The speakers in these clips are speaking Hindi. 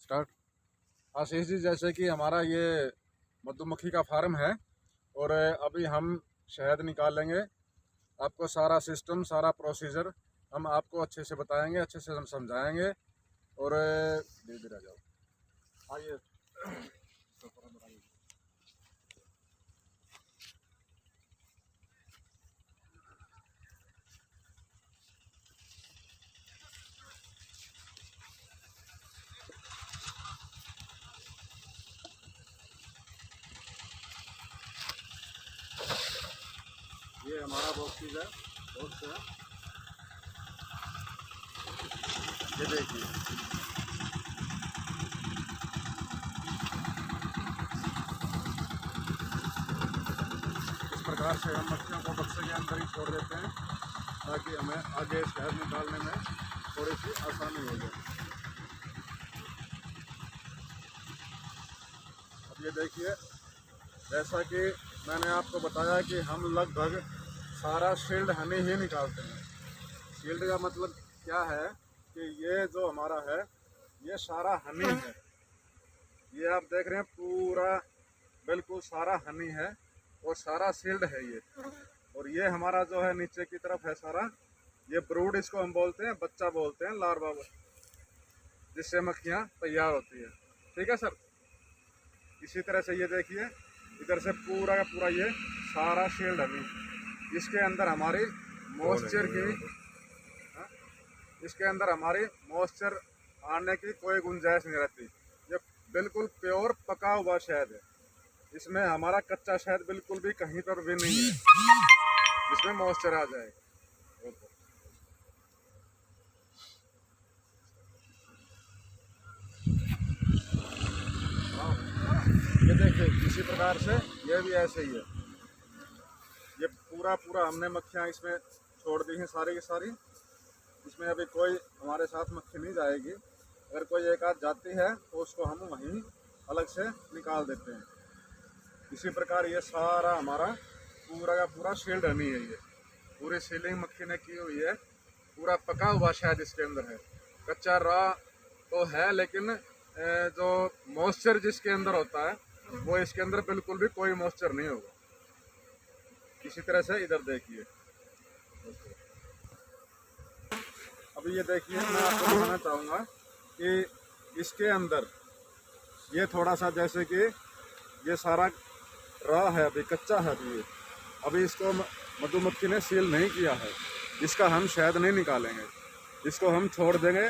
स्टार्ट। आशीष जी, जैसे कि हमारा ये मधुमक्खी का फार्म है और अभी हम शहद निकालेंगे। आपको सारा सिस्टम, सारा प्रोसीजर हम आपको अच्छे से बताएंगे, अच्छे से हम समझाएंगे। और धीरे धीरे आ जाओ, आइए। ये हमारा बॉक्स है, बॉक्स है, ये देखिए। इस प्रकार से हम मक्खियों को बक्से के अंदर ही छोड़ देते हैं ताकि हमें आगे शहद निकालने में थोड़ी सी आसानी हो जाए। अब ये देखिए, जैसा कि मैंने आपको बताया कि हम लगभग सारा शील्ड हनी ही निकालते हैं। शील्ड का मतलब क्या है कि ये जो हमारा है ये सारा हनी है। ये आप देख रहे हैं पूरा बिल्कुल सारा हनी है और सारा शील्ड है ये। और ये हमारा जो है नीचे की तरफ है सारा, ये ब्रूड इसको हम बोलते हैं, बच्चा बोलते हैं, लार्वा, जिससे मक्खियाँ तैयार होती है। ठीक है सर। इसी तरह से ये देखिए, इधर से पूरा का पूरा ये सारा शील्ड हनी, इसके अंदर हमारी मॉइस्चर की, इसके अंदर हमारी मॉइस्चर आने की कोई गुंजाइश नहीं रहती। ये बिल्कुल प्योर पका हुआ शहद है। इसमें हमारा कच्चा शहद बिल्कुल भी कहीं पर भी नहीं है जिसमें मॉइस्चर आ जाए। ये देखिए, इसी प्रकार से ये भी ऐसे ही है। ये पूरा पूरा हमने मक्खियाँ इसमें छोड़ दी हैं सारी की सारी। इसमें अभी कोई हमारे साथ मक्खी नहीं जाएगी। अगर कोई एक आध जाती है तो उसको हम वहीं अलग से निकाल देते हैं। इसी प्रकार ये सारा हमारा पूरा का पूरा शील्ड हनी है। ये पूरी सीलिंग मक्खी ने की हुई है। पूरा पका हुआ शायद इसके अंदर है, कच्चा रॉ तो है, लेकिन जो मॉइस्चर जिसके अंदर होता है वो इसके अंदर बिल्कुल भी कोई मॉइस्चर नहीं होगा। इसी तरह से इधर देखिए। अभी ये देखिए, मैं आपको दिखाना चाहूँगा कि इसके अंदर ये थोड़ा सा, जैसे कि ये सारा रॉ है, अभी कच्चा है। अभी इसको मधुमक्खी ने सील नहीं किया है। इसका हम शहद नहीं निकालेंगे, इसको हम छोड़ देंगे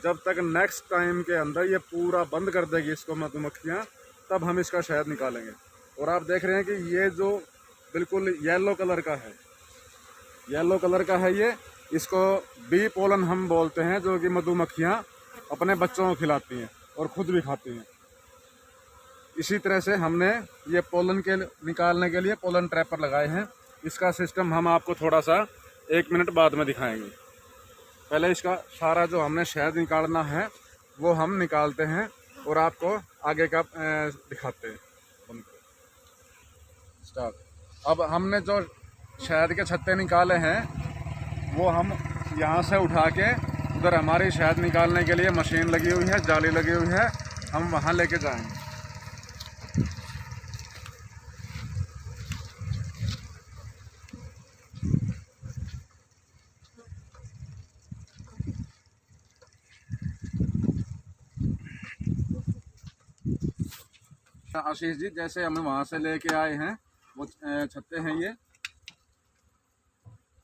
जब तक नेक्स्ट टाइम के अंदर ये पूरा बंद कर देगी इसको मधुमक्खियाँ, तब हम इसका शहद निकालेंगे। और आप देख रहे हैं कि ये जो बिल्कुल येलो कलर का है, येलो कलर का है ये, इसको बी पोलन हम बोलते हैं, जो कि मधुमक्खियाँ अपने बच्चों को खिलाती हैं और ख़ुद भी खाती हैं। इसी तरह से हमने ये पोलन के निकालने के लिए पोलन ट्रैपर लगाए हैं। इसका सिस्टम हम आपको थोड़ा सा 1 मिनट बाद में दिखाएंगे। पहले इसका सारा जो हमने शहद निकालना है वो हम निकालते हैं और आपको आगे का दिखाते हैं। स्टार्ट। अब हमने जो शहद के छत्ते निकाले हैं वो हम यहाँ से उठा के, उधर हमारी शहद निकालने के लिए मशीन लगी हुई है, जाली लगी हुई है, हम वहाँ लेके जाएंगे। आशीष जी, जैसे हम वहाँ से लेके आए हैं वो छत्ते हैं ये,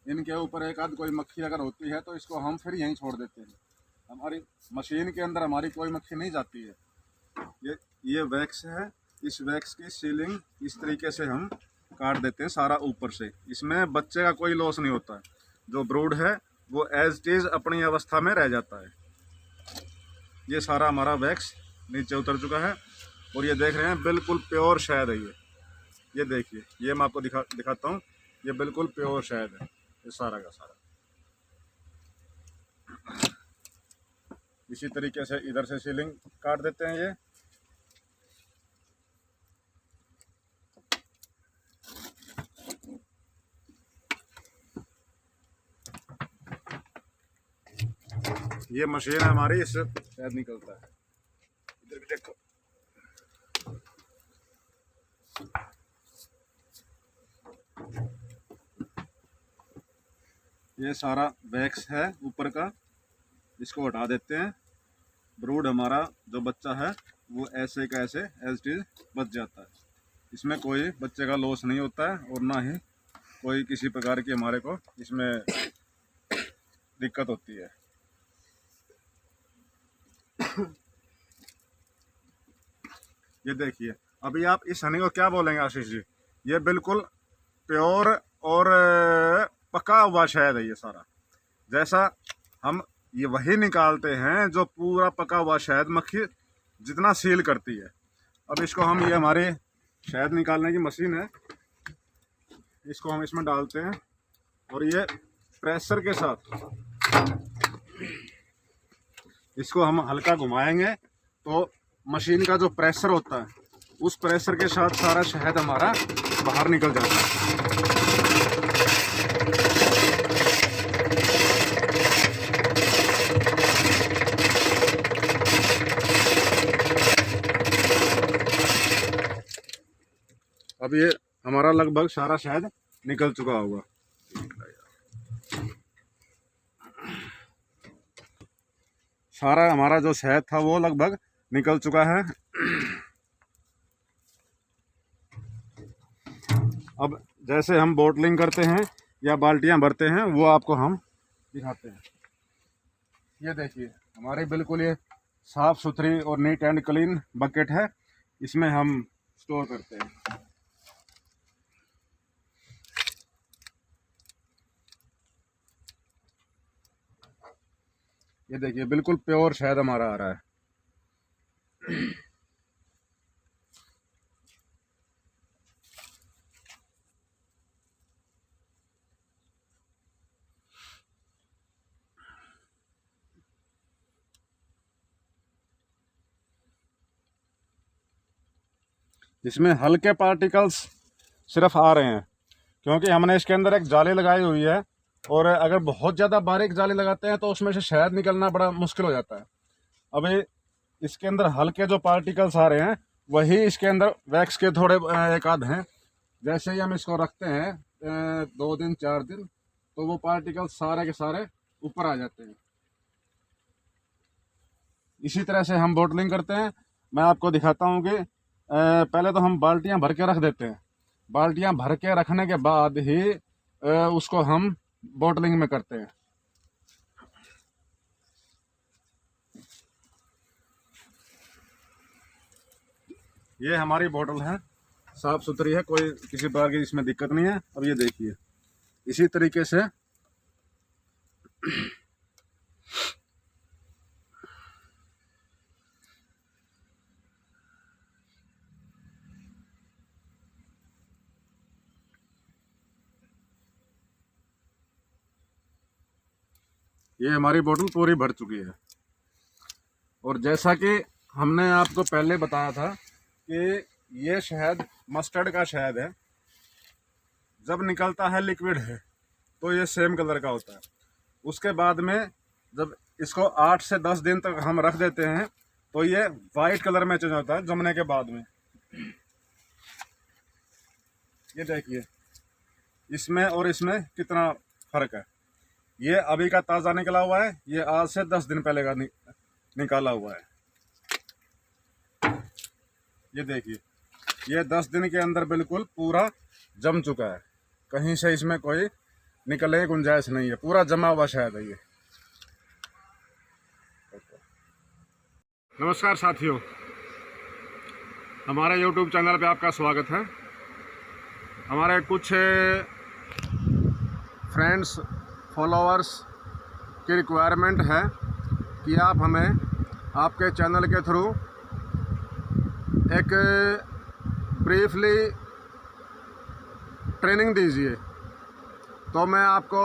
इनके ऊपर एक आध कोई मक्खी अगर होती है तो इसको हम फिर यहीं छोड़ देते हैं। हमारी मशीन के अंदर हमारी कोई मक्खी नहीं जाती है। ये वैक्स है, इस वैक्स की सीलिंग इस तरीके से हम काट देते हैं सारा ऊपर से। इसमें बच्चे का कोई लॉस नहीं होता है। जो ब्रूड है वो एज इट इज़ अपनी अवस्था में रह जाता है। ये सारा हमारा वैक्स नीचे उतर चुका है और ये देख रहे हैं बिल्कुल प्योर शहद है ये देखिए, ये मैं आपको दिखाता हूँ। ये बिल्कुल प्योर शहद है, ये सारा का सारा। इसी तरीके से इधर से सीलिंग काट देते हैं ये। ये मशीन है हमारी, इससे शहद निकलता है। ये सारा वैक्स है ऊपर का, इसको हटा देते हैं। ब्रूड हमारा जो बच्चा है वो ऐसे का ऐसे एज इट इज बच जाता है। इसमें कोई बच्चे का लॉस नहीं होता है और ना ही कोई किसी प्रकार की हमारे को इसमें दिक्कत होती है। ये देखिए, अभी आप इस हनी को क्या बोलेंगे आशीष जी? ये बिल्कुल प्योर और पका हुआ शहद है ये सारा। जैसा हम ये वही निकालते हैं जो पूरा पका हुआ शहद मक्खी जितना सील करती है। अब इसको हम, ये हमारे शहद निकालने की मशीन है, इसको हम इसमें डालते हैं और ये प्रेशर के साथ इसको हम हल्का घुमाएंगे तो मशीन का जो प्रेशर होता है उस प्रेशर के साथ सारा शहद हमारा बाहर निकल जाता है। अब ये हमारा लगभग सारा शहद निकल चुका होगा। सारा हमारा जो शहद था वो लगभग निकल चुका है। अब जैसे हम बोटलिंग करते हैं या बाल्टियां भरते हैं वो आपको हम दिखाते हैं। ये देखिए, हमारी बिल्कुल ये साफ़ सुथरी और नीट एंड क्लीन बकेट है, इसमें हम स्टोर करते हैं। ये देखिए, बिल्कुल प्योर शहद हमारा आ रहा है। इसमें हल्के पार्टिकल्स सिर्फ आ रहे हैं क्योंकि हमने इसके अंदर एक जाली लगाई हुई है, और अगर बहुत ज़्यादा बारीक जाली लगाते हैं तो उसमें से शहद निकलना बड़ा मुश्किल हो जाता है। अभी इसके अंदर हल्के जो पार्टिकल्स आ रहे हैं वही इसके अंदर वैक्स के थोड़े एक आध हैं। जैसे ही हम इसको रखते हैं 2 दिन 4 दिन तो वो पार्टिकल्स सारे के सारे ऊपर आ जाते हैं। इसी तरह से हम बोटलिंग करते हैं। मैं आपको दिखाता हूँ कि पहले तो हम बाल्टियाँ भर के रख देते हैं। बाल्टियाँ भर के रखने के बाद ही उसको हम बोटलिंग में करते हैं। ये हमारी बोतल है, साफ सुथरी है, कोई किसी प्रकार की इसमें दिक्कत नहीं है। अब ये देखिए, इसी तरीके से ये हमारी बोतल पूरी भर चुकी है। और जैसा कि हमने आपको पहले बताया था कि ये शहद मस्टर्ड का शहद है, जब निकलता है लिक्विड है तो ये सेम कलर का होता है। उसके बाद में जब इसको 8 से 10 दिन तक हम रख देते हैं तो ये वाइट कलर में चेंज होता है जमने के बाद में। ये देखिए, इसमें और इसमें कितना फर्क है। ये अभी का ताज़ा निकला हुआ है, ये आज से 10 दिन पहले का निकाला हुआ है। ये देखिए, ये 10 दिन के अंदर बिल्कुल पूरा जम चुका है, कहीं से इसमें कोई निकलने की गुंजाइश नहीं है, पूरा जमा हुआ शहद है ये। नमस्कार साथियों, हमारे YouTube चैनल पे आपका स्वागत है। हमारे कुछ फ्रेंड्स फॉलोअर्स की रिक्वायरमेंट है कि आप हमें आपके चैनल के थ्रू एक ब्रीफली ट्रेनिंग दीजिए। तो मैं आपको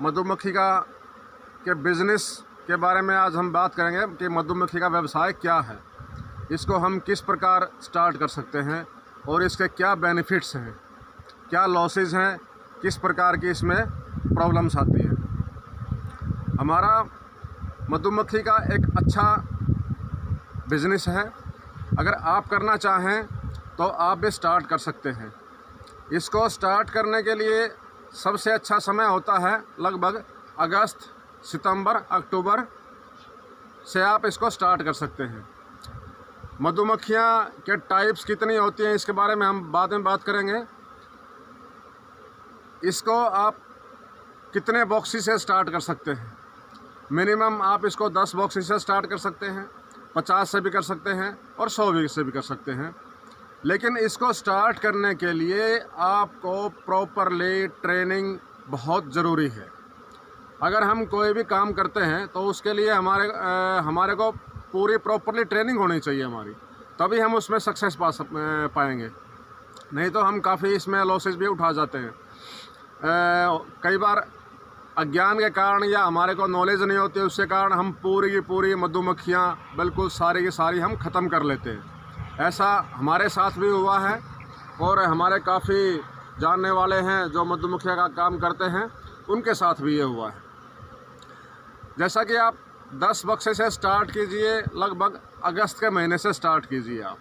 मधुमक्खी के बिज़नेस के बारे में आज हम बात करेंगे कि मधुमक्खी का व्यवसाय क्या है, इसको हम किस प्रकार स्टार्ट कर सकते हैं और इसके क्या बेनिफिट्स हैं, क्या लॉसेस हैं, किस प्रकार की इसमें प्रॉब्लम्स आती है। हमारा मधुमक्खी का एक अच्छा बिजनेस है, अगर आप करना चाहें तो आप भी स्टार्ट कर सकते हैं। इसको स्टार्ट करने के लिए सबसे अच्छा समय होता है लगभग अगस्त, सितंबर, अक्टूबर से आप इसको स्टार्ट कर सकते हैं। मधुमक्खियाँ के टाइप्स कितनी होती हैं इसके बारे में हम बाद में बात करेंगे। इसको आप कितने बॉक्सी से स्टार्ट कर सकते हैं? मिनिमम आप इसको 10 बॉक्सी से स्टार्ट कर सकते हैं, 50 से भी कर सकते हैं और 100 भी से भी कर सकते हैं। लेकिन इसको स्टार्ट करने के लिए आपको प्रॉपरली ट्रेनिंग बहुत ज़रूरी है। अगर हम कोई भी काम करते हैं तो उसके लिए हमारे को पूरी प्रॉपरली ट्रेनिंग होनी चाहिए हमारी, तभी हम उसमें सक्सेस पाएंगे। नहीं तो हम काफ़ी इसमें लॉसेस भी उठा जाते हैं। कई बार अज्ञान के कारण या हमारे को नॉलेज नहीं होती, उसके कारण हम पूरी की पूरी मधुमक्खियाँ बिल्कुल सारी की सारी हम ख़त्म कर लेते हैं। ऐसा हमारे साथ भी हुआ है और हमारे काफ़ी जानने वाले हैं जो मधुमक्खियाँ का काम करते हैं, उनके साथ भी ये हुआ है। जैसा कि आप 10 बक्से से स्टार्ट कीजिए, लगभग अगस्त के महीने से स्टार्ट कीजिए। आप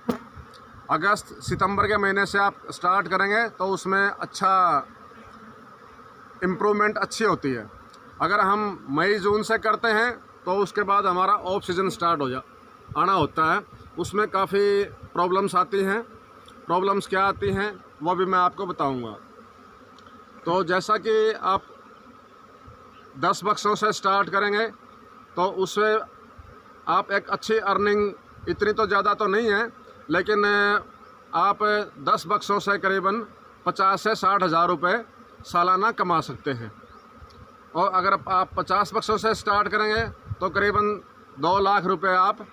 अगस्त सितंबर के महीने से आप स्टार्ट करेंगे तो उसमें अच्छा इम्प्रूवमेंट अच्छी होती है। अगर हम मई जून से करते हैं तो उसके बाद हमारा ऑफ सीज़न स्टार्ट आना होता है, उसमें काफ़ी प्रॉब्लम्स आती हैं। प्रॉब्लम्स क्या आती हैं वो भी मैं आपको बताऊंगा। तो जैसा कि आप 10 बक्सों से स्टार्ट करेंगे तो उससे आप एक अच्छी अर्निंग, इतनी तो ज़्यादा तो नहीं है, लेकिन आप 10 बक्सों से करीबन 50 से 60 हज़ार रुपये सालाना कमा सकते हैं। और अगर आप 50 बक्सों से स्टार्ट करेंगे तो करीबन 2 लाख रुपए आप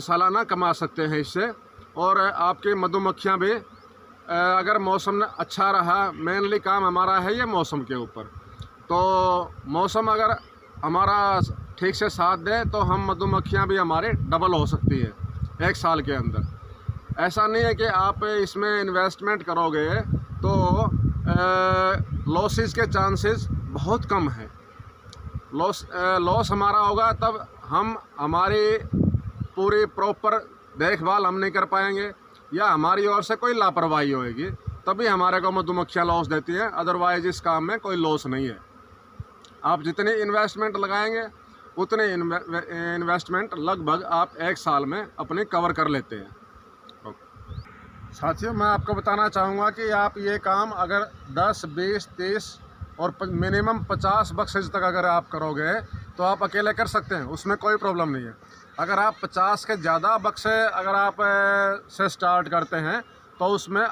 सालाना कमा सकते हैं इससे। और आपकी मधुमक्खियाँ भी अगर मौसम अच्छा रहा, मेनली काम हमारा है ये मौसम के ऊपर, तो मौसम अगर हमारा ठीक से साथ दे तो हम मधुमक्खियाँ भी हमारी डबल हो सकती है 1 साल के अंदर। ऐसा नहीं है कि आप इसमें इन्वेस्टमेंट करोगे तो लॉसेस के चांसेस बहुत कम है। लॉस हमारा होगा तब हम हमारी पूरी प्रॉपर देखभाल हम नहीं कर पाएंगे या हमारी ओर से कोई लापरवाही होएगी, तभी हमारे को मधुमक्खियाँ लॉस देती हैं। अदरवाइज इस काम में कोई लॉस नहीं है। आप जितनी इन्वेस्टमेंट लगाएंगे उतने इन्वेस्टमेंट लगभग आप 1 साल में अपने कवर कर लेते हैं। साथियों, मैं आपको बताना चाहूँगा कि आप ये काम अगर 10, 20, 30 और मिनिमम 50 बक्सेज तक अगर आप करोगे तो आप अकेले कर सकते हैं, उसमें कोई प्रॉब्लम नहीं है। अगर आप 50 के ज़्यादा बक्से अगर आप से स्टार्ट करते हैं तो उसमें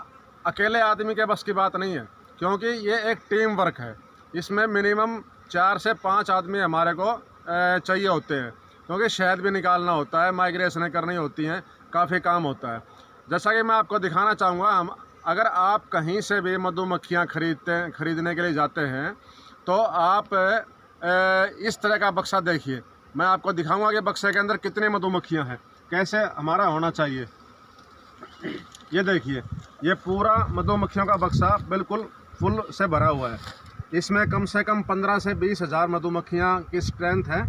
अकेले आदमी के बस की बात नहीं है, क्योंकि ये एक टीम वर्क है। इसमें मिनिमम 4 से 5 आदमी हमारे को चाहिए होते हैं, क्योंकि शहद भी निकालना होता है, माइग्रेशनें करनी होती हैं, काफ़ी काम होता है। जैसा कि मैं आपको दिखाना चाहूँगा, अगर आप कहीं से भी मधुमक्खियाँ खरीदने के लिए जाते हैं तो आप इस तरह का बक्सा देखिए। मैं आपको दिखाऊंगा कि बक्से के अंदर कितनी मधुमक्खियाँ हैं, कैसे हमारा होना चाहिए। ये देखिए, ये पूरा मधुमक्खियों का बक्सा बिल्कुल फुल से भरा हुआ है। इसमें कम से कम 15 से 20 हज़ार मधुमक्खियाँ की स्ट्रेंथ है।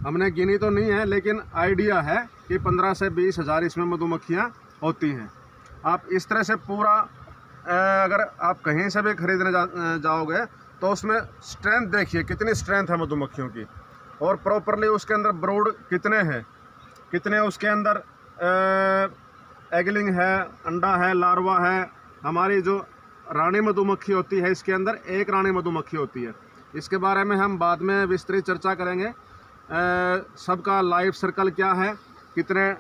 हमने गिनी तो नहीं है, लेकिन आइडिया है कि 15 से 20 हज़ार इसमें मधुमक्खियाँ होती हैं। आप इस तरह से पूरा अगर आप कहीं से भी खरीदने जाओगे तो उसमें स्ट्रेंथ देखिए, कितनी स्ट्रेंथ है मधुमक्खियों की, और प्रॉपरली उसके अंदर ब्रूड कितने हैं, कितने उसके अंदर एगलिंग है, अंडा है, लार्वा है। हमारी जो रानी मधुमक्खी होती है इसके अंदर एक रानी मधुमक्खी होती है। इसके बारे में हम बाद में विस्तृत चर्चा करेंगे। सबका लाइफ सर्कल क्या है, कितने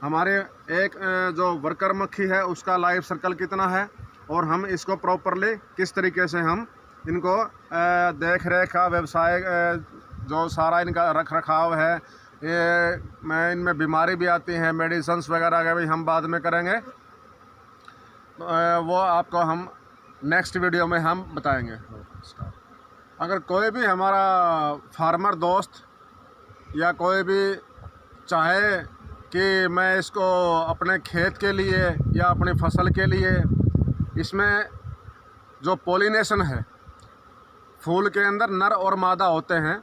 हमारे एक जो वर्कर मक्खी है उसका लाइफ सर्कल कितना है, और हम इसको प्रॉपरली किस तरीके से हम इनको देख रेख का व्यवसाय जो सारा इनका रख रखाव है, ये मैं इनमें बीमारी भी आती हैं, मेडिसन्स वगैरह का भी हम बाद में करेंगे। वो आपको हम नेक्स्ट वीडियो में हम बताएंगे। अगर कोई भी हमारा फार्मर दोस्त या कोई भी चाहे कि मैं इसको अपने खेत के लिए या अपनी फसल के लिए, इसमें जो पॉलिनेशन है, फूल के अंदर नर और मादा होते हैं।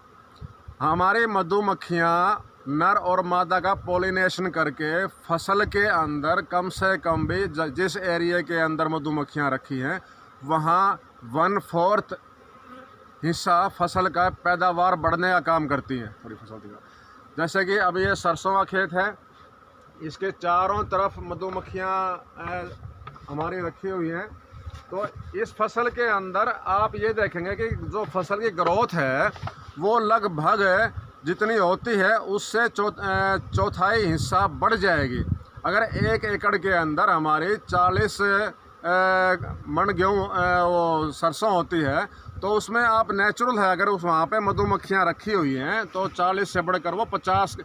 हमारी मधुमक्खियाँ नर और मादा का पॉलिनेशन करके फसल के अंदर कम से कम भी जिस एरिया के अंदर मधुमक्खियाँ रखी हैं वहाँ 1/4 हिस्सा फसल का पैदावार बढ़ने का काम करती हैं। थोड़ी फसल दिखा, जैसे कि अब ये सरसों का खेत है, इसके चारों तरफ मधुमक्खियाँ हमारी रखी हुई हैं। तो इस फसल के अंदर आप ये देखेंगे कि जो फसल की ग्रोथ है वो लगभग जितनी होती है उससे चौथाई हिस्सा बढ़ जाएगी। अगर 1 एकड़ के अंदर हमारी 40 मन गेहूँ वो सरसों होती है, तो उसमें आप नेचुरल है, अगर उस वहाँ पे मधुमक्खियाँ रखी हुई हैं तो 40 से बढ़कर वो 50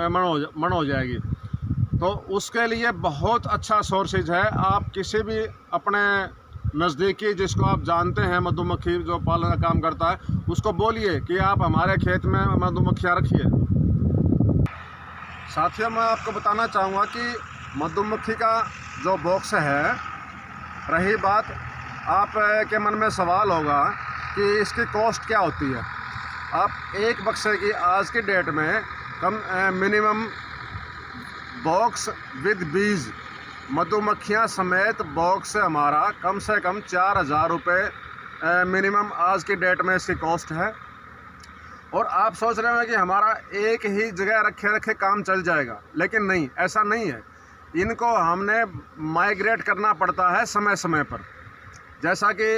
मन हो जाएगी। तो उसके लिए बहुत अच्छा सोर्सेज है। आप किसी भी अपने नज़दीकी जिसको आप जानते हैं मधुमक्खी जो पालन का काम करता है, उसको बोलिए कि आप हमारे खेत में मधुमक्खियाँ रखिए। साथियों, मैं आपको बताना चाहूँगा कि मधुमक्खी का जो बॉक्स है, रही बात आप के मन में सवाल होगा कि इसकी कॉस्ट क्या होती है। आप एक बक्से की आज की डेट में मिनिमम बॉक्स विद बीज मधुमक्खियाँ समेत बॉक्स हमारा कम से कम 4000 रुपये मिनिमम आज की डेट में इसकी कॉस्ट है। और आप सोच रहे हैं कि हमारा एक ही जगह रखे काम चल जाएगा, लेकिन नहीं, ऐसा नहीं है। इनको हमने माइग्रेट करना पड़ता है समय समय पर। जैसा कि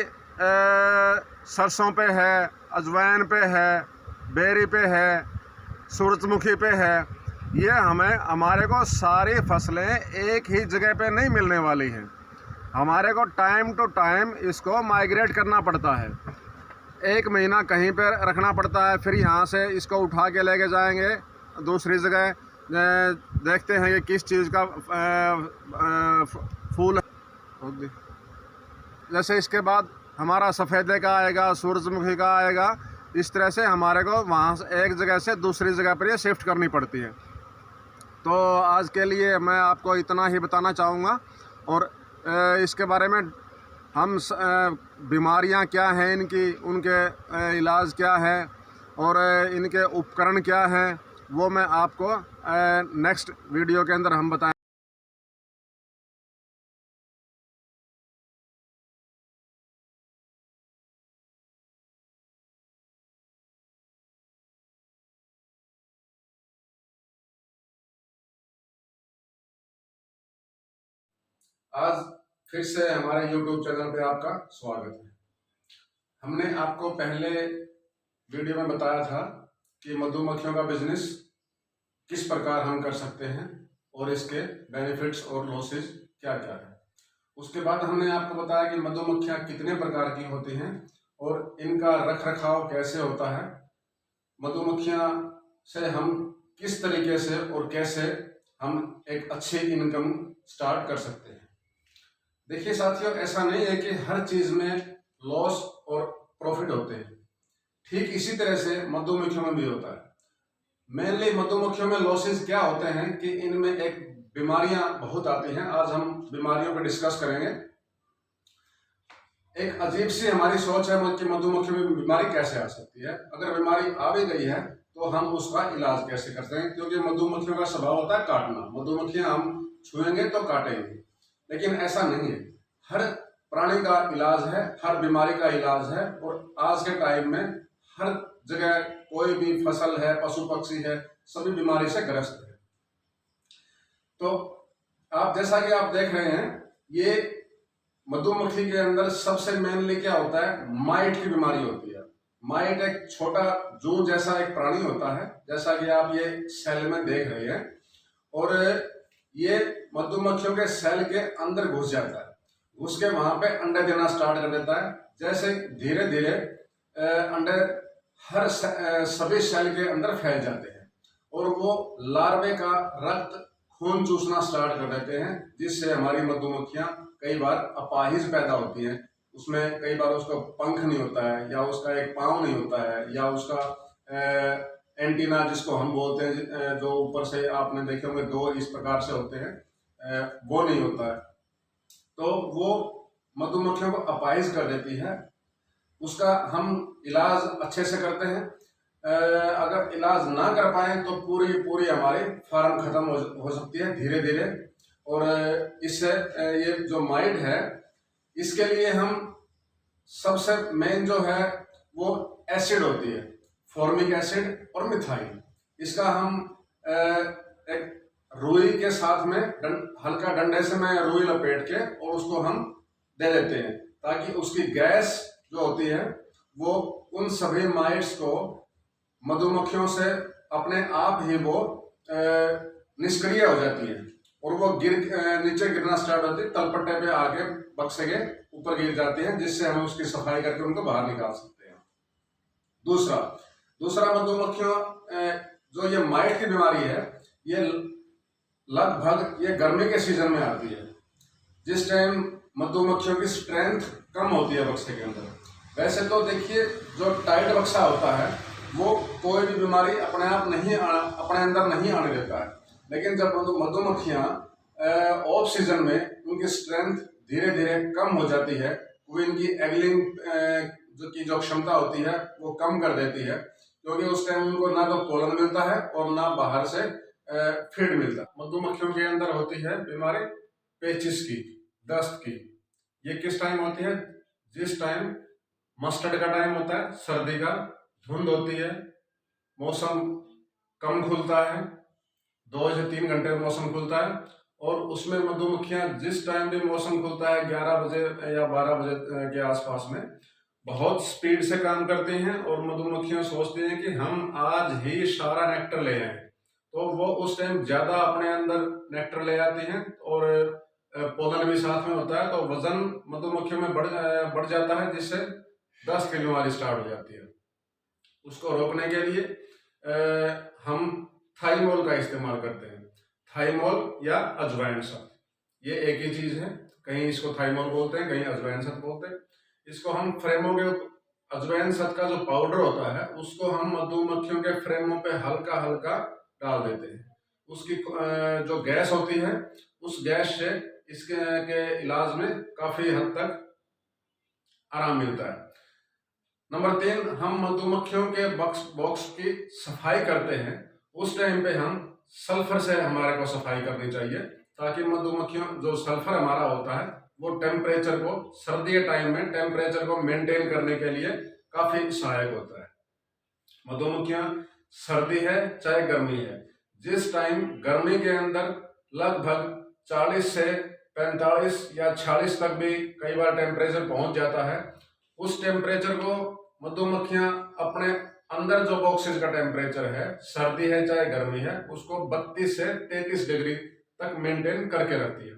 सरसों पे है, अजवाइन पे है, बेरी पे है, सूरजमुखी पे है, ये हमारे को सारी फसलें एक ही जगह पे नहीं मिलने वाली हैं। हमारे को टाइम टू टाइम इसको माइग्रेट करना पड़ता है। 1 महीना कहीं पर रखना पड़ता है, फिर यहाँ से इसको उठा के लेके जाएंगे दूसरी जगह, देखते हैं कि किस चीज़ का फूल है। जैसे इसके बाद हमारा सफ़ेदे का आएगा, सूरजमुखी का आएगा, इस तरह से हमारे को वहाँ से एक जगह से दूसरी जगह पर ये शिफ्ट करनी पड़ती है। तो आज के लिए मैं आपको इतना ही बताना चाहूँगा। और इसके बारे में हम बीमारियां क्या हैं इनकी, उनके इलाज क्या है और इनके उपकरण क्या हैं, वो मैं आपको नेक्स्ट वीडियो के अंदर हम बताएं। आज फिर से हमारे YouTube चैनल पे आपका स्वागत है। हमने आपको पहले वीडियो में बताया था कि मधुमक्खियों का बिजनेस किस प्रकार हम कर सकते हैं और इसके बेनिफिट्स और लॉसेस क्या क्या है। उसके बाद हमने आपको बताया कि मधुमक्खियाँ कितने प्रकार की होती हैं और इनका रख रखाव कैसे होता है। मधुमक्खियाँ से हम किस तरीके से और कैसे हम एक अच्छी इनकम स्टार्ट कर सकते हैं। देखिए साथियों, ऐसा नहीं है कि हर चीज में लॉस और प्रॉफिट होते हैं। ठीक इसी तरह से मधुमक्खियों में भी होता है। मेनली मधुमक्खियों में लॉसेस क्या होते हैं कि इनमें एक बीमारियां बहुत आती हैं। आज हम बीमारियों पर डिस्कस करेंगे। एक अजीब सी हमारी सोच है कि मधुमक्खियों में बीमारी कैसे आ सकती है। अगर बीमारी आ भी गई है तो हम उसका इलाज कैसे करते हैं, क्योंकि मधुमक्खियों का स्वभाव होता है काटना। मधुमक्खियां हम छुएंगे तो काटेंगे, लेकिन ऐसा नहीं है। हर प्राणी का इलाज है, हर बीमारी का इलाज है। और आज के टाइम में हर जगह कोई भी फसल है, पशु पक्षी है, सभी बीमारी से ग्रस्त है। तो आप जैसा कि आप देख रहे हैं, ये मधुमक्खी के अंदर सबसे मेनली क्या होता है, माइट की बीमारी होती है। माइट एक छोटा जू जैसा एक प्राणी होता है, जैसा कि आप ये सेल में देख रहे हैं। और ये मधुमक्खियों के सेल के अंदर घुस जाता है, घुस के वहां पे अंडे देना स्टार्ट कर देता है। जैसे धीरे धीरे अंडे हर सभी सेल के अंदर फैल जाते हैं और वो लार्वे का रक्त खून चूसना स्टार्ट कर देते हैं, जिससे हमारी मधुमक्खियां कई बार अपाहिज पैदा होती हैं। उसमें कई बार उसका पंख नहीं होता है, या उसका एक पाँव नहीं होता है, या उसका एंटीना जिसको हम बोलते हैं, जो ऊपर से आपने देखे होंगे 2 इस प्रकार से होते हैं, वो नहीं होता है। तो वो मधुमक्खियों को अपाहिज कर देती है। उसका हम इलाज अच्छे से करते हैं। अगर इलाज ना कर पाए तो पूरी हमारी फार्म खत्म हो सकती है धीरे धीरे। और इससे ये जो माइट है, इसके लिए हम सबसे मेन जो है वो एसिड होती है, फॉर्मिक एसिड और मिथाइल। इसका हम एक रुई के साथ में हल्का डंडे से मैं रुई लपेट के और उसको हम दे देते हैं, ताकि उसकी गैस जो होती है वो उन सभी माइट्स को मधुमक्खियों से अपने आप ही वो निष्क्रिय हो जाती है और वो नीचे गिरना स्टार्ट होती है, तलपट्टे पे आके बक्से के ऊपर गिर जाती है, जिससे हम उसकी सफाई करके उनको बाहर निकाल सकते हैं। दूसरा मधुमक्खियों जो ये माइट की बीमारी है, ये लगभग ये गर्मी के सीजन में आती है, जिस टाइम मधुमक्खियों की स्ट्रेंथ कम होती है बक्से के अंदर। वैसे तो देखिए, जो टाइट बक्सा होता है वो कोई भी बीमारी अपने अंदर नहीं आने देता है, लेकिन जब मधुमक्खियां ऑफ सीजन में उनकी स्ट्रेंथ धीरे धीरे कम हो जाती है, वो इनकी एगलिंग जो क्षमता होती है वो कम कर देती है, क्योंकि उस टाइम उनको ना तो पोलन मिलता है और ना बाहर से फीड मिलता। मधुमक्खियों के अंदर होती है बीमारी पेचिस की, दस्त की। ये किस टाइम होती है? जिस टाइम मस्टर्ड का टाइम होता है, सर्दी का, धुंध होती है, मौसम कम खुलता है, 2 से 3 घंटे मौसम खुलता है, और उसमें मधुमक्खियां जिस टाइम भी मौसम खुलता है 11 बजे या 12 बजे के आसपास में बहुत स्पीड से काम करती हैं, और मधुमक्खियां सोचती हैं कि हम आज ही सारा नेक्टर ले आए, तो वो उस टाइम ज्यादा अपने अंदर नेक्टर ले आती हैं और पोलन भी साथ में होता है, तो वजन मधुमक्खियों में बढ़ जाता है, जिससे दस्त की बीमारी स्टार्ट हो जाती है। उसको रोकने के लिए हम थाइमोल का इस्तेमाल करते हैं, थाइमोल या अजवाइन सत, ये एक ही चीज है। कहीं इसको थाइमोल बोलते हैं, कहीं अजवाइन सत बोलते हैं। इसको हम फ्रेमों के, अजवाइन सत का जो पाउडर होता है उसको हम मधुमक्खियों के फ्रेमों पे हल्का हल्का डाल देते हैं। उसकी जो गैस होती है, उस गैस से इसके इलाज में काफी हद तक आराम मिलता है। नंबर 3, हम मधुमक्खियों के बॉक्स की सफाई करते हैं, उस टाइम पे हम सल्फर से हमारे को सफाई करनी चाहिए, ताकि मधुमक्खियों जो सल्फर हमारा होता है वो टेम्परेचर को, सर्दी के टाइम में टेम्परेचर को मेंटेन करने के लिए काफी सहायक होता है। मधुमक्खियां, सर्दी है चाहे गर्मी है, जिस टाइम गर्मी के अंदर लगभग 40 से 45 या 46 तक भी कई बार टेम्परेचर पहुंच जाता है, उस टेम्परेचर को मधुमक्खियां अपने अंदर जो बॉक्सेस का टेम्परेचर है, सर्दी है चाहे गर्मी है, उसको 32 से 33 डिग्री तक मेंटेन करके रखती है।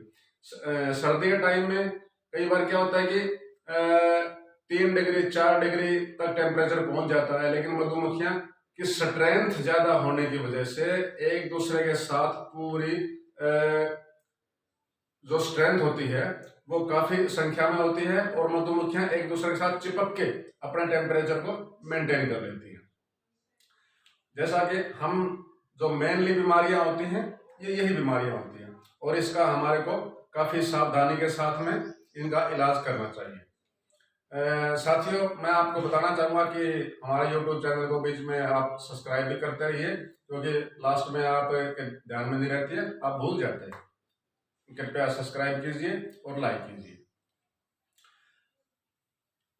सर्दी के टाइम में कई बार क्या होता है कि 3 डिग्री 4 डिग्री तक टेम्परेचर पहुंच जाता है, लेकिन मधुमक्खियां की स्ट्रेंथ ज्यादा होने की वजह से एक दूसरे के साथ पूरी जो स्ट्रेंथ होती है वो काफी संख्या में होती है, और मधुमक्खियां एक दूसरे के साथ चिपक के अपने टेम्परेचर को मेंटेन कर लेती हैं। जैसा कि हम जो मेनली बीमारियां होती हैं, ये यही बीमारियां होती हैं, और इसका हमारे को काफी सावधानी के साथ में इनका इलाज करना चाहिए। साथियों, मैं आपको बताना चाहूंगा कि हमारे YouTube चैनल को बीच में आप सब्सक्राइब भी करते रहिए, क्योंकि लास्ट में आप ध्यान में नहीं रहती है, आप भूल जाते हैं। कृपया सब्सक्राइब कीजिए और लाइक कीजिए।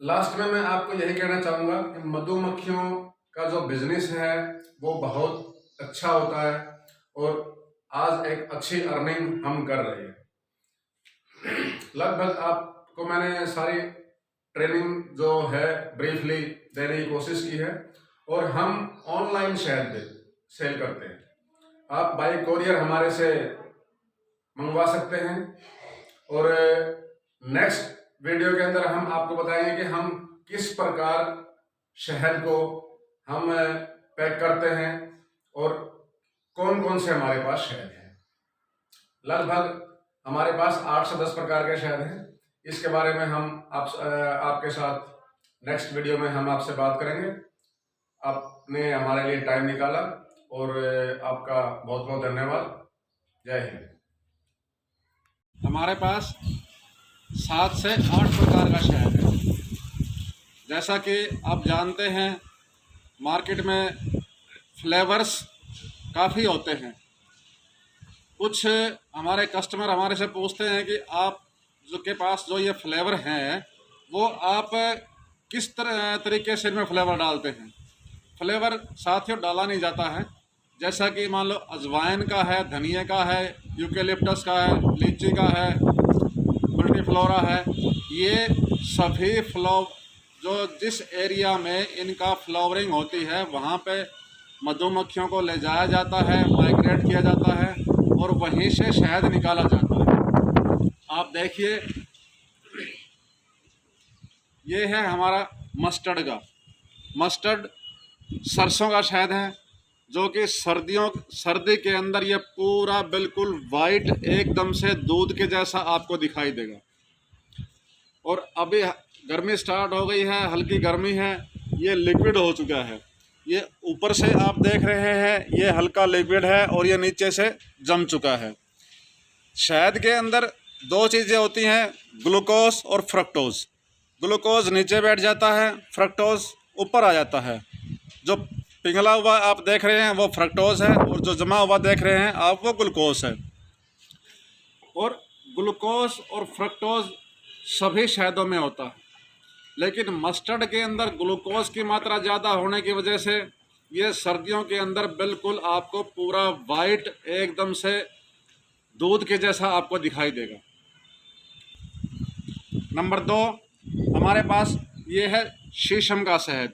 लास्ट में मैं आपको यही कहना चाहूंगा कि मधुमक्खियों का जो बिजनेस है वो बहुत अच्छा होता है, और आज एक अच्छी अर्निंग हम कर रहे हैं। लगभग आपको मैंने सारी ट्रेनिंग जो है ब्रीफली देने की कोशिश की है, और हम ऑनलाइन सेल करते हैं। आप बाय कोरियर हमारे से मंगवा सकते हैं, और नेक्स्ट वीडियो के अंदर हम आपको बताएंगे कि हम किस प्रकार शहद को हम पैक करते हैं और कौन कौन से हमारे पास शहद है। लगभग हमारे पास 8 से 10 प्रकार के शहद हैं। इसके बारे में हम आपके साथ नेक्स्ट वीडियो में हम आपसे बात करेंगे। आपने हमारे लिए टाइम निकाला, और आपका बहुत बहुत धन्यवाद। जय हिंद। हमारे पास 7 से 8 प्रकार का शहद है। जैसा कि आप जानते हैं, मार्केट में फ्लेवर्स काफ़ी होते हैं। कुछ हमारे कस्टमर हमारे से पूछते हैं कि आप जो के पास जो ये फ्लेवर हैं वो आप किस तरीके से इनमें फ्लेवर डालते हैं। फ्लेवर साथियों डाला नहीं जाता है, जैसा कि मान लो अजवाइन का है, धनिया का है, यूकेलिप्टस का है, लीची का है, मल्टीफ्लोरा है। ये सभी जो जिस एरिया में इनका फ्लावरिंग होती है वहाँ पे मधुमक्खियों को ले जाया जाता है, माइग्रेट किया जाता है और वहीं से शहद निकाला जाता है। आप देखिए ये है हमारा मस्टर्ड का। मस्टर्ड सरसों का शहद है, जो कि सर्दी के अंदर ये पूरा बिल्कुल वाइट एकदम से दूध के जैसा आपको दिखाई देगा। और अभी गर्मी स्टार्ट हो गई है, हल्की गर्मी है, ये लिक्विड हो चुका है। ये ऊपर से आप देख रहे हैं ये हल्का लिक्विड है और ये नीचे से जम चुका है। शहद के अंदर दो चीज़ें होती हैं, ग्लूकोज और फ्रक्टोज। ग्लूकोज नीचे बैठ जाता है, फ्रक्टोज ऊपर आ जाता है। जो पिघला हुआ आप देख रहे हैं वो फ्रक्टोज है और जो जमा हुआ देख रहे हैं आप वो ग्लूकोज है। और ग्लूकोज और फ्रक्टोज सभी शहदों में होता है, लेकिन मस्टर्ड के अंदर ग्लूकोज की मात्रा ज़्यादा होने की वजह से ये सर्दियों के अंदर बिल्कुल आपको पूरा वाइट एकदम से दूध के जैसा आपको दिखाई देगा। नंबर 2 हमारे पास ये है शीशम का शहद,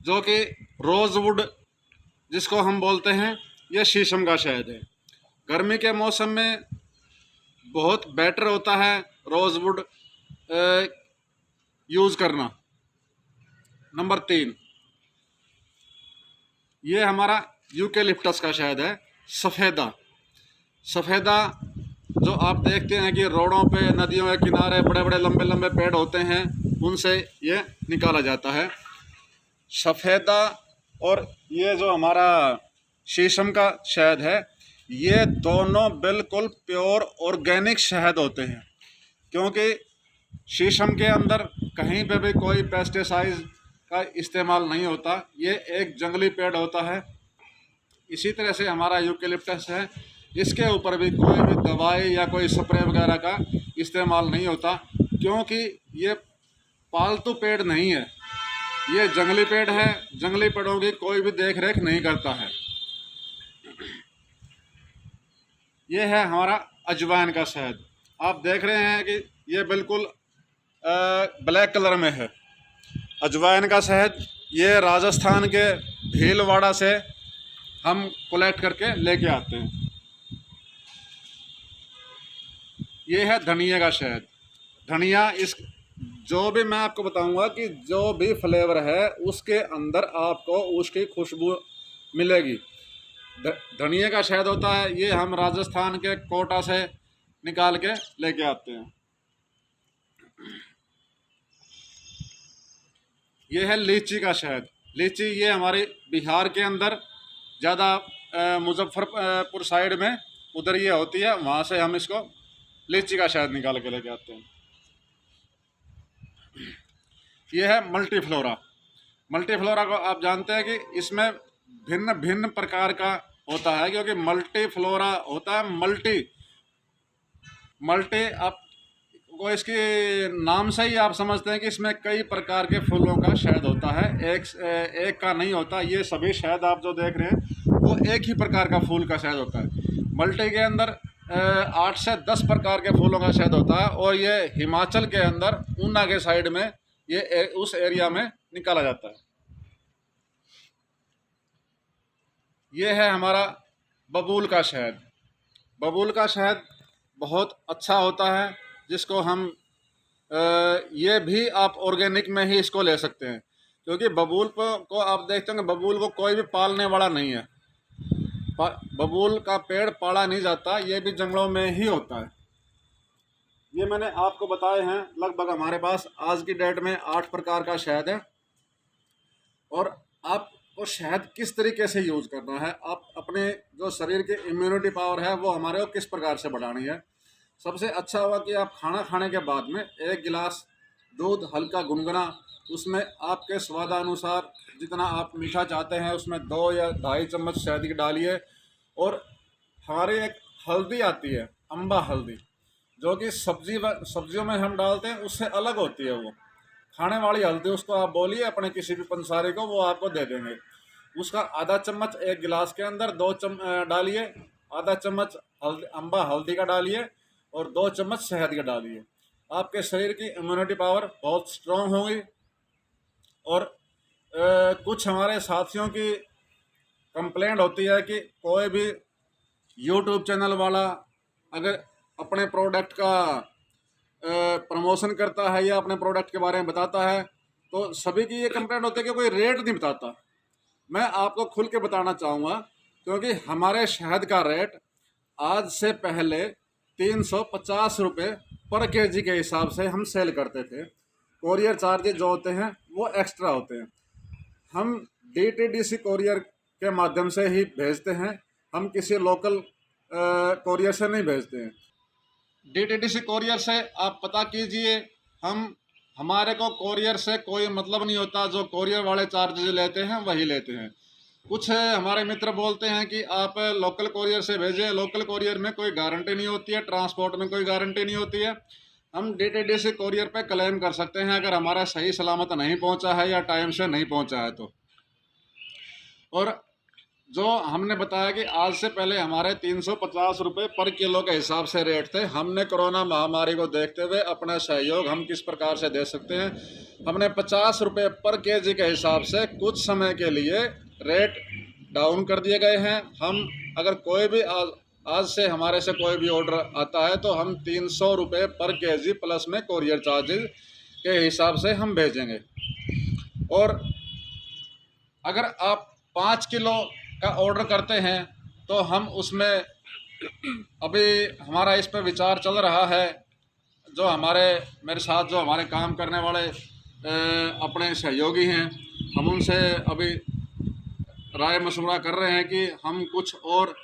जो कि रोज़वुड जिसको हम बोलते हैं, ये शीशम का शहद है। गर्मी के मौसम में बहुत बेटर होता है रोज़वुड यूज़ करना। नंबर 3 ये हमारा यूकेलिप्टस का शहद है, सफ़ेदा। सफ़ेदा जो आप देखते हैं कि रोडों पे, नदियों के किनारे बड़े बड़े लंबे लंबे पेड़ होते हैं, उनसे ये निकाला जाता है सफ़ेदा। और ये जो हमारा शीशम का शहद है, ये दोनों बिल्कुल प्योर ऑर्गेनिक शहद होते हैं, क्योंकि शीशम के अंदर कहीं पे भी कोई पेस्टिसाइड का इस्तेमाल नहीं होता। ये एक जंगली पेड़ होता है। इसी तरह से हमारा यूकेलिप्टस है, इसके ऊपर भी कोई भी दवाई या कोई स्प्रे वगैरह का इस्तेमाल नहीं होता, क्योंकि ये पालतू पेड़ नहीं है, ये जंगली पेड़ है। जंगली पेड़ों की कोई भी देख रेख नहीं करता है। ये है हमारा अजवाइन का शहद। आप देख रहे हैं कि ये बिल्कुल ब्लैक कलर में है। अजवाइन का शहद ये राजस्थान के भीलवाड़ा से हम कलेक्ट करके लेके आते हैं। ये है धनिया का शहद। धनिया इस जो भी मैं आपको बताऊंगा कि जो भी फ्लेवर है उसके अंदर आपको उसकी खुशबू मिलेगी। धनिया का शहद होता है, ये हम राजस्थान के कोटा से निकाल के लेके आते हैं। ये है लीची का शहद। लीची ये हमारे बिहार के अंदर ज़्यादा मुजफ्फरपुर साइड में उधर ये होती है, वहाँ से हम इसको लीची का शहद निकाल के लेके आते हैं। ये है मल्टीफ्लोरा। मल्टीफ्लोरा को आप जानते हैं कि इसमें भिन्न भिन्न प्रकार का होता है, क्योंकि मल्टीफ्लोरा होता है मल्टी आप को इसके नाम से ही आप समझते हैं कि इसमें कई प्रकार के फूलों का शहद होता है, एक का नहीं होता। ये सभी शहद आप जो देख रहे हैं वो एक ही प्रकार का फूल का शहद होता है। मल्टी के अंदर 8 से 10 प्रकार के फूलों का शहद होता है, और ये हिमाचल के अंदर ऊना के साइड में ये उस एरिया में निकाला जाता है। ये है हमारा बबूल का शहद। बबूल का शहद बहुत अच्छा होता है, जिसको हम ये भी आप ऑर्गेनिक में ही इसको ले सकते हैं, क्योंकि बबूल को आप देखते हैं बबूल को कोई भी पालने वाला नहीं है। बबूल का पेड़ पाला नहीं जाता, ये भी जंगलों में ही होता है। ये मैंने आपको बताए हैं। लगभग हमारे पास आज की डेट में 8 प्रकार का शहद है, और आपको शहद किस तरीके से यूज़ करना है, आप अपने जो शरीर के इम्यूनिटी पावर है वो हमारे को किस प्रकार से बढ़ानी है। सबसे अच्छा होगा कि आप खाना खाने के बाद में 1 गिलास दूध हल्का गुनगुना, उसमें आपके स्वादानुसार जितना आप मीठा चाहते हैं उसमें 2 या 2.5 चम्मच शहद की डालिए। और हमारी एक हल्दी आती है, अम्बा हल्दी, जो कि सब्जियों में हम डालते हैं उससे अलग होती है। वो खाने वाली हल्दी, उसको आप बोलिए अपने किसी भी पंसारी को, वो आपको दे देंगे। उसका आधा चम्मच एक गिलास के अंदर डालिए, आधा चम्मच अम्बा हल्दी का डालिए और 2 चम्मच शहद का डालिए। आपके शरीर की इम्यूनिटी पावर बहुत स्ट्रांग होगी। और कुछ हमारे साथियों की कंप्लेंट होती है कि कोई भी यूट्यूब चैनल वाला अगर अपने प्रोडक्ट का प्रमोशन करता है या अपने प्रोडक्ट के बारे में बताता है तो सभी की ये कंप्लेंट होती है कि कोई रेट नहीं बताता। मैं आपको खुल के बताना चाहूँगा, क्योंकि हमारे शहद का रेट आज से पहले 350 रुपये पर केजी के हिसाब से हम सेल करते थे। कोरियर चार्जेज जो होते हैं वो एक्स्ट्रा होते हैं। हम DTDC कोरियर के माध्यम से ही भेजते हैं, हम किसी लोकल कोरियर से नहीं भेजते हैं। DTDC कोरियर से आप पता कीजिए, हमारे को कोरियर से कोई मतलब नहीं होता, जो कोरियर वाले चार्जेज लेते हैं वही लेते हैं। कुछ हमारे मित्र बोलते हैं कि आप लोकल कोरियर से भेजें, लोकल कोरियर में कोई गारंटी नहीं होती है, ट्रांसपोर्ट में कोई गारंटी नहीं होती है। हम DTDC कोरियर पे क्लेम कर सकते हैं अगर हमारा सही सलामत नहीं पहुंचा है या टाइम से नहीं पहुंचा है तो। और जो हमने बताया कि आज से पहले हमारे 350 रुपये पर किलो के हिसाब से रेट थे। हमने कोरोना महामारी को देखते हुए अपना सहयोग हम किस प्रकार से दे सकते हैं, हमने 50 रुपये पर केजी के हिसाब से कुछ समय के लिए रेट डाउन कर दिए गए हैं। हम अगर कोई भी आज से हमारे से कोई भी ऑर्डर आता है तो हम 300 रुपये पर केजी प्लस में कोरियर चार्जेज के हिसाब से हम भेजेंगे। और अगर आप 5 किलो का ऑर्डर करते हैं तो हम उसमें अभी हमारा इस पर विचार चल रहा है। जो मेरे साथ जो हमारे काम करने वाले अपने सहयोगी हैं, हम उनसे अभी राय मशवरा कर रहे हैं कि हम कुछ और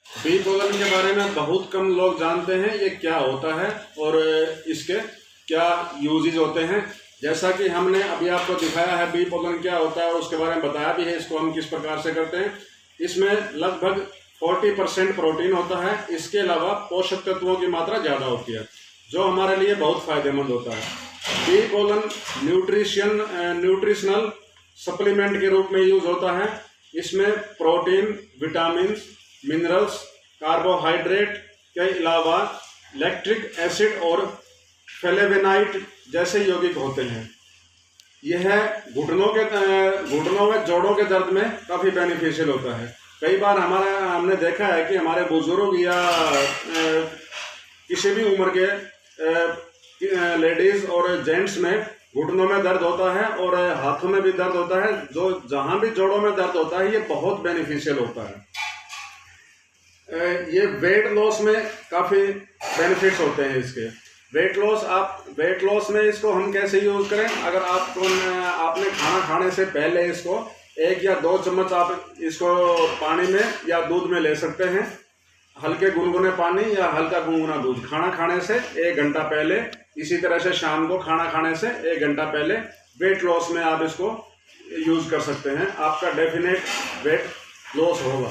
बी पोलन के बारे में बहुत कम लोग जानते हैं ये क्या होता है और इसके क्या यूजेज होते हैं। जैसा कि हमने अभी आपको दिखाया है बी पोलन क्या होता है और उसके बारे में बताया भी है इसको हम किस प्रकार से करते हैं। इसमें लगभग 40% प्रोटीन होता है। इसके अलावा पोषक तत्वों की मात्रा ज़्यादा होती है जो हमारे लिए बहुत फ़ायदेमंद होता है। बी पोलन न्यूट्रिशनल सप्लीमेंट के रूप में यूज़ होता है। इसमें प्रोटीन, विटामिन, मिनरल्स, कार्बोहाइड्रेट के अलावा लैक्टिक एसिड और फ्लेवोनाइड जैसे यौगिक होते हैं। यह घुटनों में जोड़ों के दर्द में काफ़ी बेनिफिशियल होता है। कई बार हमने देखा है कि हमारे बुजुर्ग या किसी भी उम्र के लेडीज़ और जेंट्स में घुटनों में दर्द होता है और हाथों में भी दर्द होता है। जो जहाँ भी जोड़ों में दर्द होता है ये बहुत बेनिफिशियल होता है। ये वेट लॉस में काफ़ी बेनिफिट्स होते हैं इसके। वेट लॉस में इसको हम कैसे यूज़ करें, अगर आपने खाना खाने से पहले इसको 1 या 2 चम्मच आप इसको पानी में या दूध में ले सकते हैं। हल्के गुनगुने पानी या हल्का गुनगुना दूध खाना खाने से 1 घंटा पहले। इसी तरह से शाम को खाना खाने से 1 घंटा पहले वेट लॉस में आप इसको यूज़ कर सकते हैं। आपका डेफिनेट वेट लॉस होगा।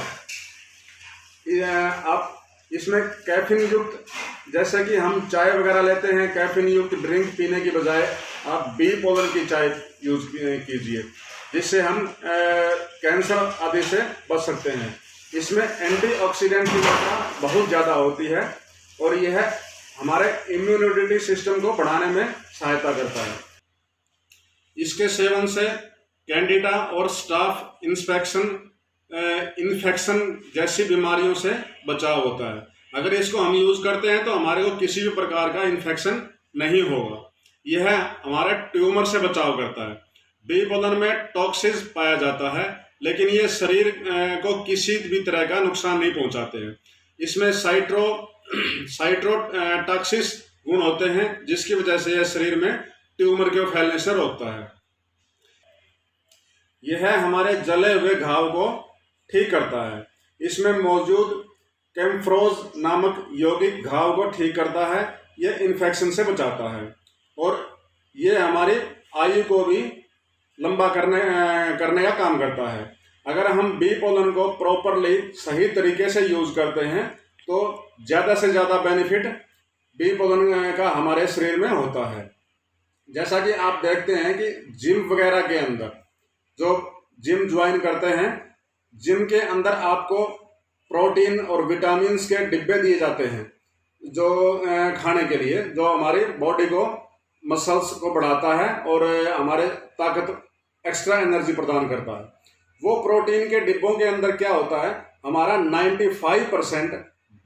आप इसमें कैफीन युक्त, जैसे कि हम चाय वगैरह लेते हैं, कैफीन युक्त ड्रिंक पीने की बजाय आप बी पोलन की चाय यूज़ कीजिए, जिससे हम कैंसर आदि से बच सकते हैं। इसमें एंटीऑक्सीडेंट की मात्रा बहुत ज़्यादा होती है और यह हमारे इम्यूनिटी सिस्टम को बढ़ाने में सहायता करता है। इसके सेवन से कैंडिडा और स्टाफ इन्फेक्शन जैसी बीमारियों से बचाव होता है। अगर इसको हम यूज़ करते हैं तो हमारे को किसी भी प्रकार का इन्फेक्शन नहीं होगा। यह हमारे ट्यूमर से बचाव करता है। बी पोलन में टॉक्सिन्स पाया जाता है, लेकिन ये शरीर को किसी भी तरह का नुकसान नहीं पहुंचाते हैं। इसमें साइटोटॉक्सिस गुण होते हैं, जिसकी वजह से यह शरीर में ट्यूमर के फैलने से रोकता है। यह हमारे जले हुए घाव को ठीक करता है। इसमें मौजूद कैम्फ्रोज नामक यौगिक घाव को ठीक करता है। यह इन्फेक्शन से बचाता है और यह हमारी आयु को भी लंबा करने का काम करता है। अगर हम बी पोलन को प्रॉपरली सही तरीके से यूज़ करते हैं तो ज़्यादा से ज़्यादा बेनिफिट बी पोलन का हमारे शरीर में होता है। जैसा कि आप देखते हैं कि जिम वगैरह के अंदर जो जिम ज्वाइन करते हैं, जिम के अंदर आपको प्रोटीन और विटामिन्स के डिब्बे दिए जाते हैं जो खाने के लिए, जो हमारी बॉडी को मसल्स को बढ़ाता है और हमारे ताकत एक्स्ट्रा एनर्जी प्रदान करता है। वो प्रोटीन के डिब्बों के अंदर क्या होता है, हमारा 95%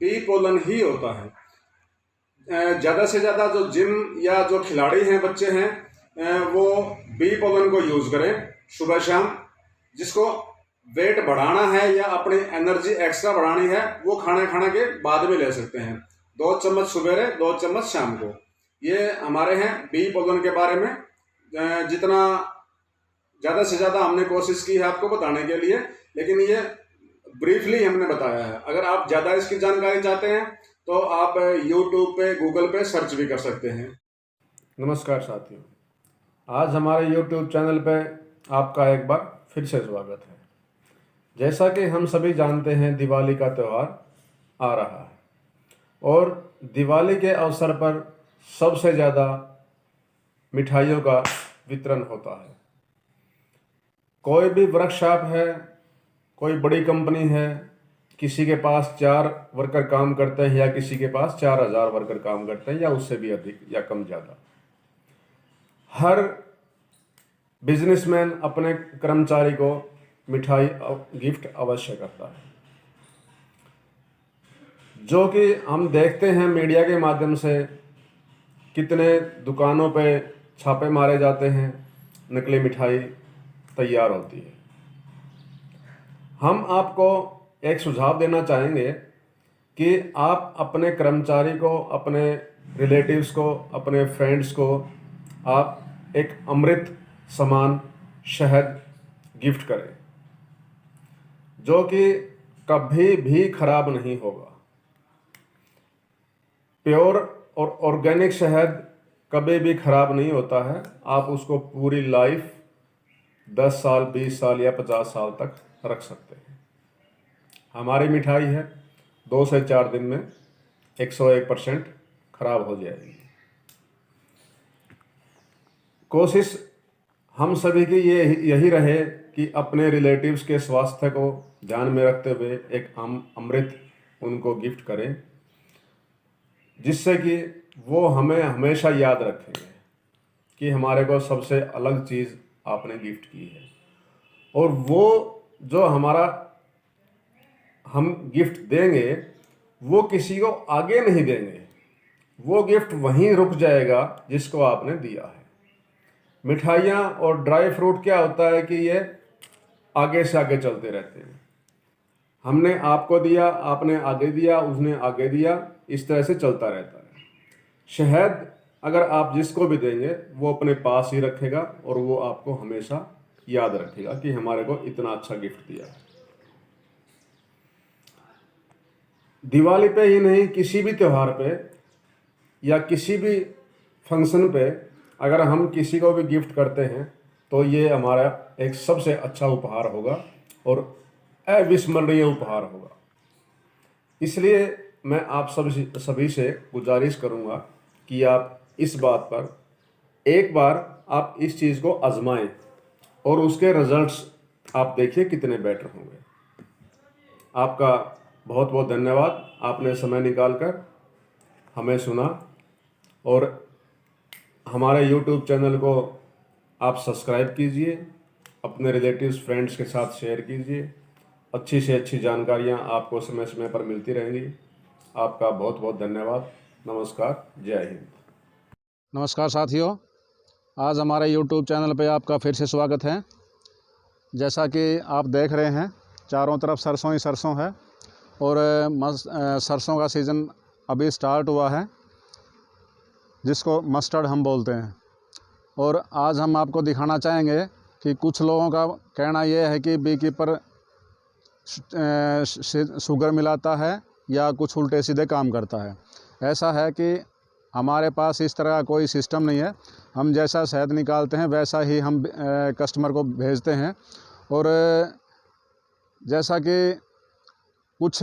बी पोलन ही होता है। ज़्यादा से ज़्यादा जो जिम या जो खिलाड़ी हैं, बच्चे हैं, वो बी पोलन को यूज़ करें सुबह शाम। जिसको वेट बढ़ाना है या अपनी एनर्जी एक्स्ट्रा बढ़ानी है, वो खाना के बाद में ले सकते हैं। 2 चम्मच सवेरे, 2 चम्मच शाम को। ये हमारे हैं बी पोलन के बारे में। जितना ज़्यादा से ज़्यादा हमने कोशिश की है आपको बताने के लिए, लेकिन ये ब्रीफली हमने बताया है। अगर आप ज़्यादा इसकी जानकारी चाहते हैं तो आप YouTube पे, गूगल पे सर्च भी कर सकते हैं। नमस्कार साथियों, आज हमारे YouTube चैनल पे आपका एक बार फिर से स्वागत है। जैसा कि हम सभी जानते हैं, दिवाली का त्यौहार आ रहा है और दिवाली के अवसर पर सबसे ज़्यादा मिठाइयों का वितरण होता है। कोई भी वर्कशॉप है, कोई बड़ी कंपनी है, किसी के पास 4 वर्कर काम करते हैं या किसी के पास 4000 वर्कर काम करते हैं या उससे भी अधिक या कम ज़्यादा। हर बिजनेसमैन अपने कर्मचारी को मिठाई गिफ्ट अवश्य करता है, जो कि हम देखते हैं मीडिया के माध्यम से कितने दुकानों पे छापे मारे जाते हैं, नकली मिठाई तैयार होती है। हम आपको एक सुझाव देना चाहेंगे कि आप अपने कर्मचारी को, अपने रिलेटिव्स को, अपने फ्रेंड्स को आप एक अमृत समान शहद गिफ्ट करें, जो कि कभी भी खराब नहीं होगा। प्योर और ऑर्गेनिक शहद कभी भी खराब नहीं होता है। आप उसको पूरी लाइफ 10 साल, 20 साल या 50 साल तक रख सकते हैं। हमारी मिठाई है 2 से 4 दिन में 101% खराब हो जाएगी। कोशिश हम सभी की यही रहे कि अपने रिलेटिव्स के स्वास्थ्य को ध्यान में रखते हुए एक अमृत उनको गिफ्ट करें, जिससे कि वो हमें हमेशा याद रखेंगे कि हमारे को सबसे अलग चीज़ आपने गिफ्ट की है। और वो जो हमारा हम गिफ्ट देंगे वो किसी को आगे नहीं देंगे, वो गिफ्ट वहीं रुक जाएगा जिसको आपने दिया है। मिठाइयाँ और ड्राई फ्रूट क्या होता है कि ये आगे से आगे चलते रहते हैं। हमने आपको दिया, आपने आगे दिया, उसने आगे दिया, इस तरह से चलता रहता है। शहद अगर आप जिसको भी देंगे वो अपने पास ही रखेगा और वो आपको हमेशा याद रखेगा कि हमारे को इतना अच्छा गिफ्ट दिया है। दिवाली पे ही नहीं, किसी भी त्यौहार पे या किसी भी फंक्शन पे अगर हम किसी को भी गिफ्ट करते हैं तो ये हमारा एक सबसे अच्छा उपहार होगा और अविस्मरणीय उपहार होगा। इसलिए मैं आप सभी से गुजारिश करूंगा कि आप इस बात पर एक बार आप इस चीज़ को आजमाएं और उसके रिजल्ट्स आप देखिए कितने बेटर होंगे। आपका बहुत बहुत धन्यवाद, आपने समय निकालकर हमें सुना और हमारे YouTube चैनल को आप सब्सक्राइब कीजिए, अपने रिलेटिव्स फ्रेंड्स के साथ शेयर कीजिए। अच्छी से अच्छी जानकारियाँ आपको समय समय पर मिलती रहेंगी। आपका बहुत बहुत धन्यवाद। नमस्कार, जय हिंद। नमस्कार साथियों, आज हमारे YouTube चैनल पे आपका फिर से स्वागत है। जैसा कि आप देख रहे हैं चारों तरफ सरसों ही सरसों है और सरसों का सीज़न अभी स्टार्ट हुआ है, जिसको मस्टर्ड हम बोलते हैं। और आज हम आपको दिखाना चाहेंगे कि कुछ लोगों का कहना यह है कि बी कीपर शुगर मिलाता है या कुछ उल्टे सीधे काम करता है। ऐसा है कि हमारे पास इस तरह का कोई सिस्टम नहीं है। हम जैसा शहद निकालते हैं वैसा ही हम कस्टमर को भेजते हैं। और जैसा कि कुछ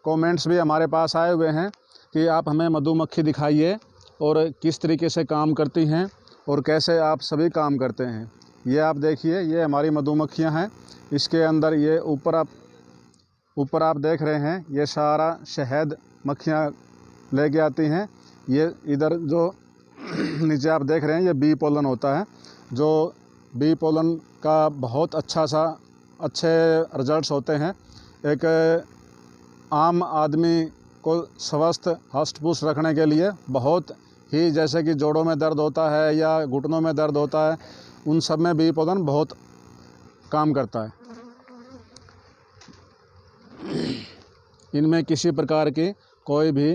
कमेंट्स भी हमारे पास आए हुए हैं कि आप हमें मधुमक्खी दिखाइए और किस तरीके से काम करती हैं और कैसे आप सभी काम करते हैं। ये आप देखिए, ये हमारी मधुमक्खियां हैं। इसके अंदर ये ऊपर आप देख रहे हैं, ये सारा शहद मक्खियाँ लेके आती हैं। ये इधर जो नीचे आप देख रहे हैं, ये बी पोलन होता है, जो बी पोलन का बहुत अच्छे रिजल्ट्स होते हैं। एक आम आदमी को स्वस्थ हष्ट-पुष्ट रखने के लिए बहुत ही, जैसे कि जोड़ों में दर्द होता है या घुटनों में दर्द होता है, उन सब में बी पोलन बहुत काम करता है। इनमें किसी प्रकार की कोई भी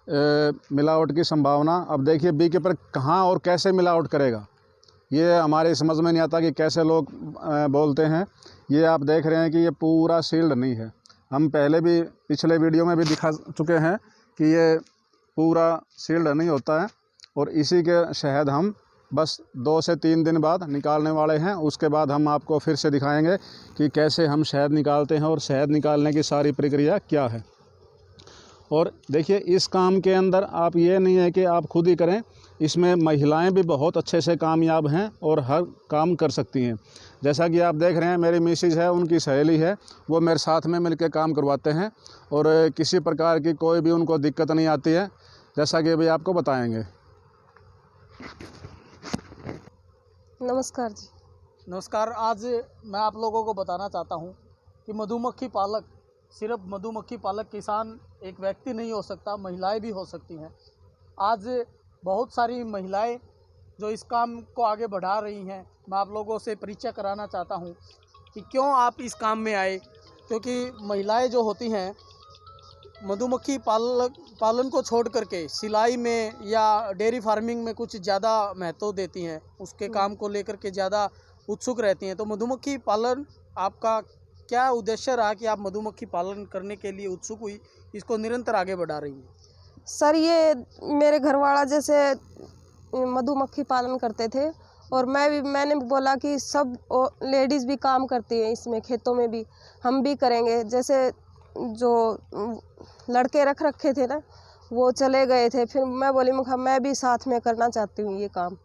मिलावट की संभावना, अब देखिए बी कीपर कहाँ और कैसे मिलावट करेगा, ये हमारे समझ में नहीं आता कि कैसे लोग बोलते हैं। ये आप देख रहे हैं कि ये पूरा सील्ड नहीं है। हम पहले भी पिछले वीडियो में भी दिखा चुके हैं कि ये पूरा सील्ड नहीं होता है, और इसी के शहद हम बस 2 से 3 दिन बाद निकालने वाले हैं। उसके बाद हम आपको फिर से दिखाएंगे कि कैसे हम शहद निकालते हैं और शहद निकालने की सारी प्रक्रिया क्या है। और देखिए, इस काम के अंदर आप ये नहीं है कि आप खुद ही करें, इसमें महिलाएं भी बहुत अच्छे से कामयाब हैं और हर काम कर सकती हैं। जैसा कि आप देख रहे हैं, मेरी मिसेज है, उनकी सहेली है, वो मेरे साथ में मिलकर काम करवाते हैं और किसी प्रकार की कोई भी उनको दिक्कत नहीं आती है, जैसा कि अभी आपको बताएंगे। नमस्कार जी। नमस्कार। आज मैं आप लोगों को बताना चाहता हूं कि मधुमक्खी पालक, सिर्फ मधुमक्खी पालक किसान एक व्यक्ति नहीं हो सकता, महिलाएं भी हो सकती हैं। आज बहुत सारी महिलाएं जो इस काम को आगे बढ़ा रही हैं, मैं आप लोगों से परिचय कराना चाहता हूं कि क्यों आप इस काम में आए। क्योंकि महिलाएं जो होती हैं, मधुमक्खी पालन को छोड़ करके सिलाई में या डेयरी फार्मिंग में कुछ ज़्यादा महत्व देती हैं, उसके काम को लेकर के ज़्यादा उत्सुक रहती हैं। तो मधुमक्खी पालन, आपका क्या उद्देश्य रहा कि आप मधुमक्खी पालन करने के लिए उत्सुक हुई, इसको निरंतर आगे बढ़ा रही हैं? सर, ये मेरे घरवाला जैसे मधुमक्खी पालन करते थे और मैंने बोला कि सब लेडीज़ भी काम करती हैं इसमें, खेतों में भी हम भी करेंगे। जैसे जो लड़के रखे थे ना, वो चले गए थे, फिर मैं बोली मैं भी साथ में करना चाहती हूँ ये काम।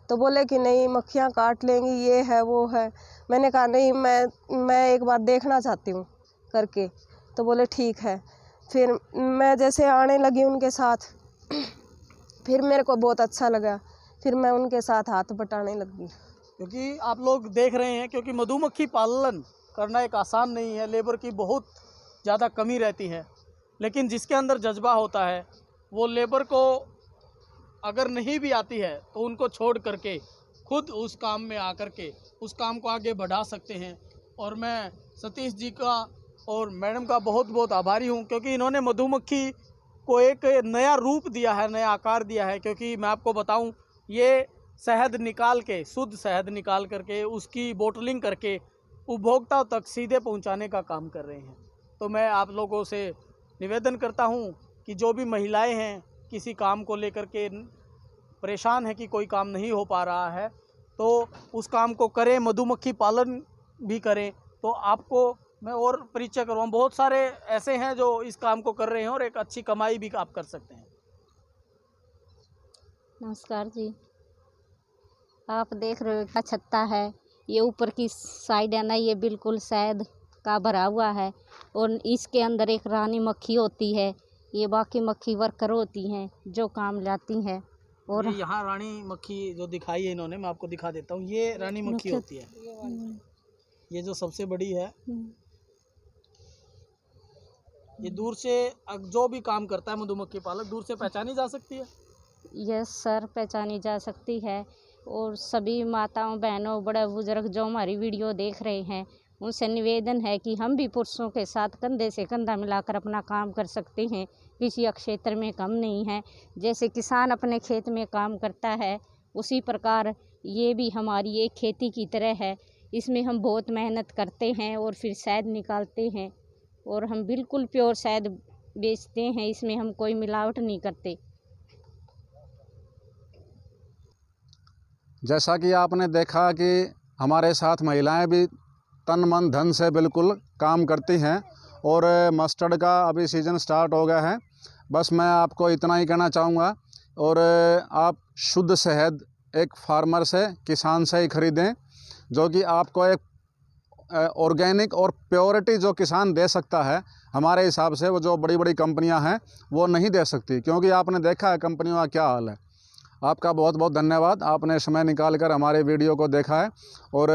तो बोले कि नहीं, मक्खियाँ काट लेंगी, ये है वो है। मैंने कहा नहीं, मैं एक बार देखना चाहती हूँ करके। तो बोले ठीक है। फिर मैं जैसे आने लगी उनके साथ, फिर मेरे को बहुत अच्छा लगा, फिर मैं उनके साथ हाथ बटाने लगी। क्योंकि आप लोग देख रहे हैं, क्योंकि मधुमक्खी पालन करना एक आसान नहीं है, लेबर की बहुत ज़्यादा कमी रहती है। लेकिन जिसके अंदर जज्बा होता है, वो लेबर को अगर नहीं भी आती है तो उनको छोड़ करके खुद उस काम में आकर के उस काम को आगे बढ़ा सकते हैं। और मैं सतीश जी का और मैडम का बहुत बहुत आभारी हूं, क्योंकि इन्होंने मधुमक्खी को एक नया रूप दिया है, नया आकार दिया है। क्योंकि मैं आपको बताऊं, ये शहद निकाल के, शुद्ध शहद निकाल करके उसकी बोटलिंग करके उपभोक्ताओं तक सीधे पहुंचाने का काम कर रहे हैं। तो मैं आप लोगों से निवेदन करता हूं कि जो भी महिलाएं हैं, किसी काम को लेकर के परेशान है कि कोई काम नहीं हो पा रहा है, तो उस काम को करें, मधुमक्खी पालन भी करें। तो आपको मैं और परिचय करवाऊँ, बहुत सारे ऐसे हैं जो इस काम को कर रहे हैं और एक अच्छी कमाई भी आप कर सकते हैं। नमस्कार जी। आप देख रहे हो क्या छत्ता है, ये ऊपर की साइड है ना, ये बिल्कुल शहद का भरा हुआ है और इसके अंदर एक रानी मक्खी होती है, ये बाकी मक्खी वर्कर होती हैं जो काम लाती हैं। और यहाँ रानी मक्खी जो दिखाई है इन्होंने, मैं आपको दिखा देता हूँ, ये रानी मक्खी होती है, ये जो सबसे बड़ी है। ये दूर से जो भी काम करता है मधुमक्खी पालक, दूर से पहचानी जा सकती है। यस सर, पहचानी जा सकती है। और सभी माताओं, बहनों, बड़े बुजुर्ग जो हमारी वीडियो देख रहे हैं, उनसे निवेदन है कि हम भी पुरुषों के साथ कंधे से कंधा मिलाकर अपना काम कर सकते हैं, किसी क्षेत्र में कम नहीं है। जैसे किसान अपने खेत में काम करता है, उसी प्रकार ये भी हमारी एक खेती की तरह है। इसमें हम बहुत मेहनत करते हैं और फिर शहद निकालते हैं और हम बिल्कुल प्योर शहद बेचते हैं, इसमें हम कोई मिलावट नहीं करते। जैसा कि आपने देखा कि हमारे साथ महिलाएं भी तन मन धन से बिल्कुल काम करती हैं और मस्टर्ड का अभी सीज़न स्टार्ट हो गया है। बस मैं आपको इतना ही कहना चाहूँगा। और आप शुद्ध शहद एक फार्मर से, किसान से ही ख़रीदें, जो कि आपको एक ऑर्गेनिक और प्योरिटी जो किसान दे सकता है, हमारे हिसाब से वो जो बड़ी बड़ी कंपनियां हैं वो नहीं दे सकती, क्योंकि आपने देखा है कंपनियों का क्या हाल है। आपका बहुत बहुत धन्यवाद, आपने समय निकाल कर हमारे वीडियो को देखा है। और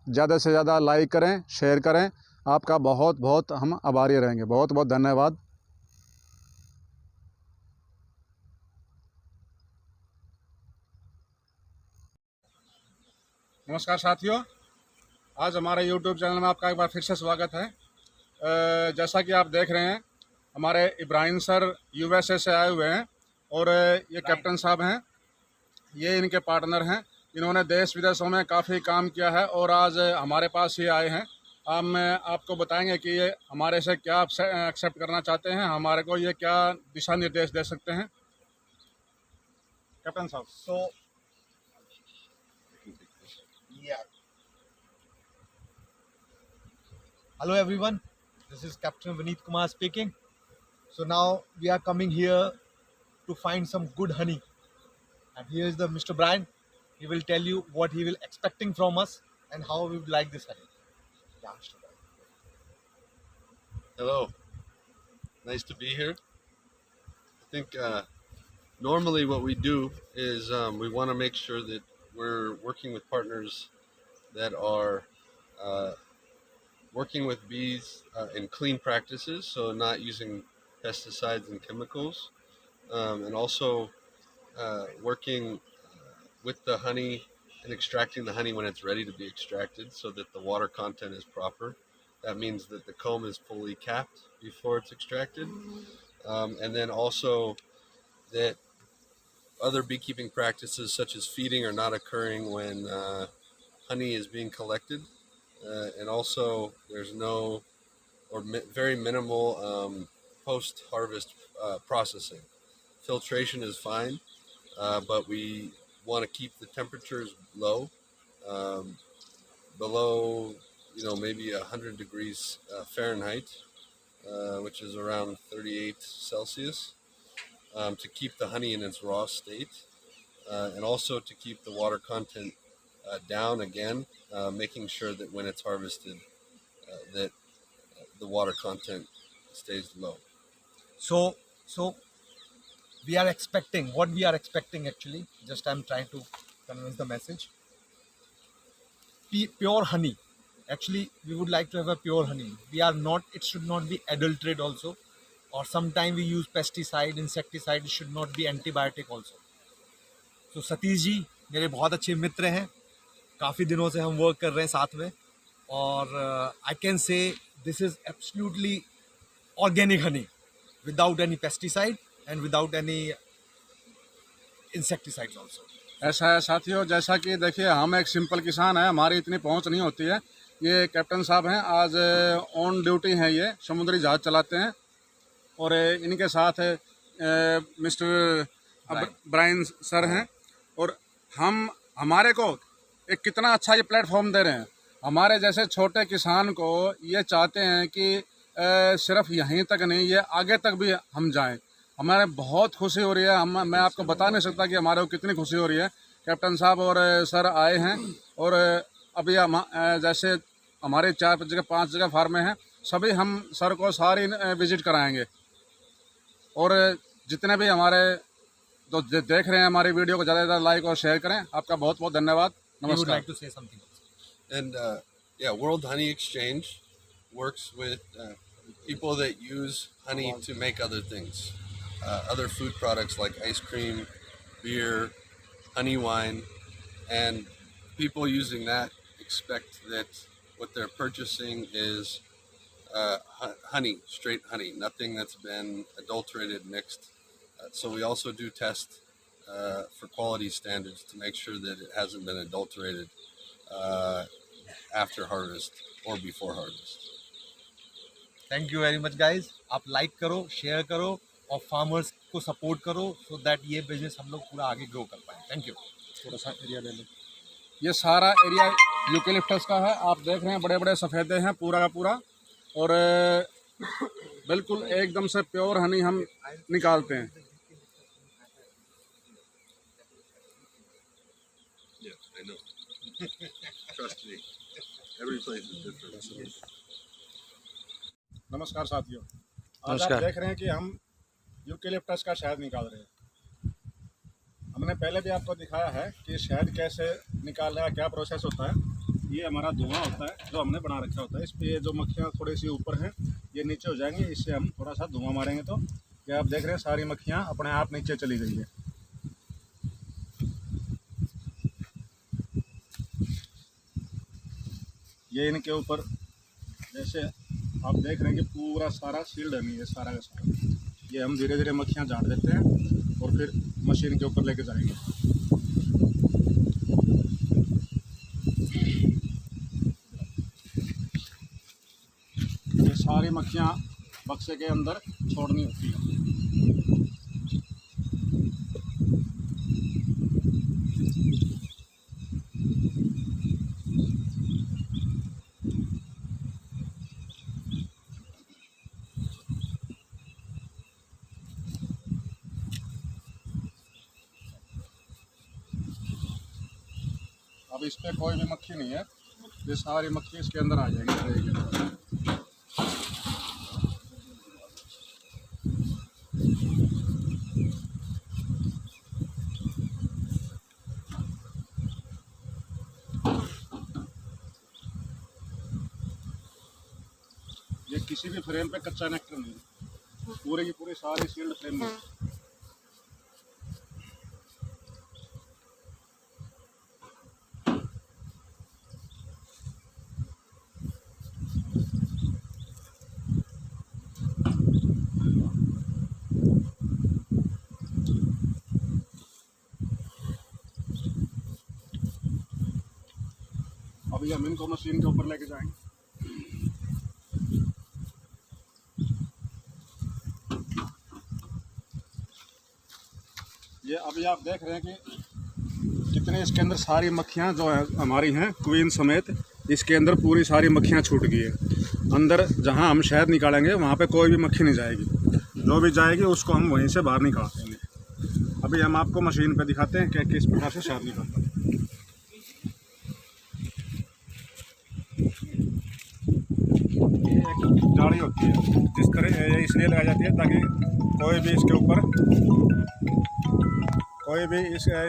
ज़्यादा से ज़्यादा लाइक करें, शेयर करें। आपका बहुत बहुत हम आभारी रहेंगे। बहुत बहुत धन्यवाद। नमस्कार साथियों, आज हमारे YouTube चैनल में आपका एक बार फिर से स्वागत है। जैसा कि आप देख रहे हैं, हमारे इब्राहिम सर USA से आए हुए हैं और ये कैप्टन साहब हैं, ये इनके पार्टनर हैं। इन्होंने देश विदेशों में काफ़ी काम किया है और आज हमारे पास ही आए हैं। हम आपको बताएंगे कि ये हमारे से क्या एक्सेप्ट करना चाहते हैं, हमारे को ये क्या दिशा निर्देश दे सकते हैं। कैप्टन साहब। So, yeah. Hello everyone, this is Captain Vineet Kumar speaking. So now we are coming here to find some good honey. And here is the Mr. Brian. He will tell you what he will expecting from us and how we would like this honey. Yeah, Mr. Brian. Hello, nice to be here. I think normally what we do is we want to make sure that we're working with partners that are working with bees in clean practices, so not using pesticides and chemicals, and also working with the honey and extracting the honey when it's ready to be extracted so that the water content is proper. That means that the comb is fully capped before it's extracted. And then also that other beekeeping practices such as feeding are not occurring when honey is being collected. And also there's no or very minimal post-harvest processing. Filtration is fine, but we want to keep the temperatures low, below maybe 100 degrees Fahrenheit, which is around 38 Celsius, to keep the honey in its raw state, and also to keep the water content down again, making sure that when it's harvested that the water content stays low. So we are expecting, what we are expecting actually, just I'm trying to convince the message. Pure honey. Actually, we would like to have a pure honey. We are not, it should not be adulterated also. Or sometime we use pesticide, insecticide, it should not be antibiotic also. So Satish ji मेरे बहुत अच्छे मित्र हैं, काफ़ी दिनों से हम वर्क कर रहे हैं साथ में, और I can say this is absolutely organic honey without any pesticide and without any insecticides also. ऐसा है साथियों, जैसा कि देखिए हम एक सिंपल किसान हैं, हमारी इतनी पहुंच नहीं होती है। ये कैप्टन साहब हैं, आज ऑन ड्यूटी हैं, ये समुद्री जहाज़ चलाते हैं, और इनके साथ मिस्टर ब्रायन सर हैं। और हमारे को एक कितना अच्छा ये प्लेटफॉर्म दे रहे हैं। हमारे जैसे छोटे किसान को ये चाहते हैं कि सिर्फ यहीं तक नहीं, ये आगे तक भी हम जाएं। हमारे बहुत खुशी हो रही है, मैं आपको बता नहीं सकता कि हमारे को कितनी खुशी हो रही है। कैप्टन साहब और सर आए हैं, और अभी जैसे हमारे 4 जगह 5 जगह फार्में हैं, सभी हम सर को सारी विज़िट कराएंगे। और जितने भी हमारे जो देख रहे हैं हमारी वीडियो को ज़्यादा से ज़्यादा लाइक और शेयर करें। आपका बहुत बहुत धन्यवाद। We would नमस्कार। like to say something else. And yeah, World Honey Exchange works with people that use honey to make other things, other food products like ice cream, beer, honey wine, and people using that expect that what they're purchasing is honey, straight honey, nothing that's been adulterated, mixed. So we also do test for quality standards to make sure that it hasn't been adulterated after harvest or before harvest. Thank you very much guys. आप लाइक करो, शेयर करो और फार्मर्स को सपोर्ट करो, सो दैट ये बिजनेस हम लोग पूरा आगे ग्रो कर पाएँ। Thank you. थोड़ा सा एरिया ले लो। ये सारा एरिया यूकेलिप्टस का है, आप देख रहे हैं बड़े बड़े सफ़ेदे हैं पूरा का पूरा। और बिल्कुल एकदम से प्योर हनी हम निकालते हैं। नमस्कार साथियों, आज आप देख रहे हैं कि हम यूकेलिप्टस का शहद निकाल रहे हैं। हमने पहले भी आपको दिखाया है कि शहद कैसे निकालने का क्या प्रोसेस होता है। ये हमारा धुआं होता है जो हमने बना रखा होता है। इस पर ये जो मक्खियाँ थोड़ी सी ऊपर हैं ये नीचे हो जाएंगी, इससे हम थोड़ा सा धुआं मारेंगे तो ये आप देख रहे हैं सारी मक्खियाँ अपने आप नीचे चली गई है। ये इनके ऊपर जैसे आप देख रहे हैं कि पूरा सारा सील्ड नहीं है, सारा का सारा। ये हम धीरे धीरे मक्खियाँ झाड़ देते हैं और फिर मशीन के ऊपर लेके जाएंगे। ये सारी मक्खियाँ बक्से के अंदर छोड़नी होती है। अब इस पे कोई भी मक्खी नहीं है, ये सारी मक्खी इसके अंदर आ जाएगी। ये किसी भी फ्रेम पे कच्चा नेक्टर नहीं है, पूरे की पूरी सारी सील्ड फ्रेम में। अभी हम इनको मशीन के ऊपर लेके जाएंगे। ये अभी आप देख रहे हैं कि कितने इसके अंदर सारी मक्खियाँ जो है हमारी हैं, क्वीन समेत इसके अंदर पूरी सारी मक्खियाँ छूट गई है। अंदर जहाँ हम शहद निकालेंगे वहाँ पे कोई भी मक्खी नहीं जाएगी, जो भी जाएगी उसको हम वहीं से बाहर निकाल देंगे। अभी हम आपको मशीन पे दिखाते हैं कि किस प्रकार से शहद निकालता है। जाली होती है जिस तरह इसलिए लगाई जाती है ताकि कोई भी इसके ऊपर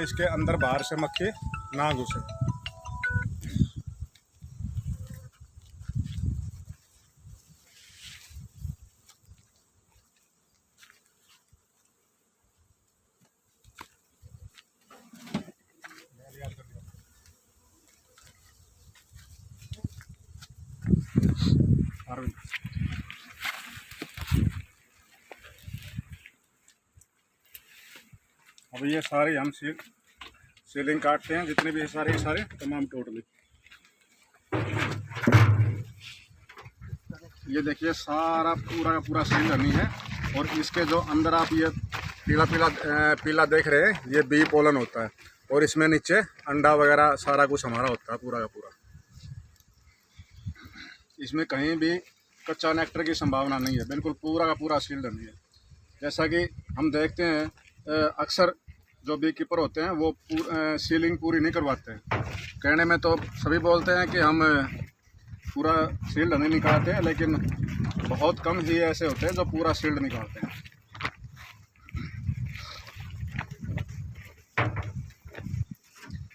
इसके अंदर बाहर से मक्खी ना घुसे। अरविंद अब ये सारे हम सीलिंग काटते हैं, जितने भी सारे तमाम टोटली। ये देखिए सारा पूरा का पूरा सील नहीं है, और इसके जो अंदर आप ये पीला देख रहे हैं, ये बी पोलन होता है, और इसमें नीचे अंडा वगैरह सारा कुछ हमारा होता है पूरा का पूरा। इसमें कहीं भी कच्चा नेक्टर की संभावना नहीं है, बिल्कुल पूरा का पूरा सील्ड नहीं है। जैसा कि हम देखते हैं अक्सर जो बी कीपर होते हैं वो सीलिंग पूरी नहीं करवाते हैं। कहने में तो सभी बोलते हैं कि हम पूरा सील्ड नहीं निकालते हैं, लेकिन बहुत कम ही ऐसे होते हैं जो पूरा सील्ड निकालते हैं।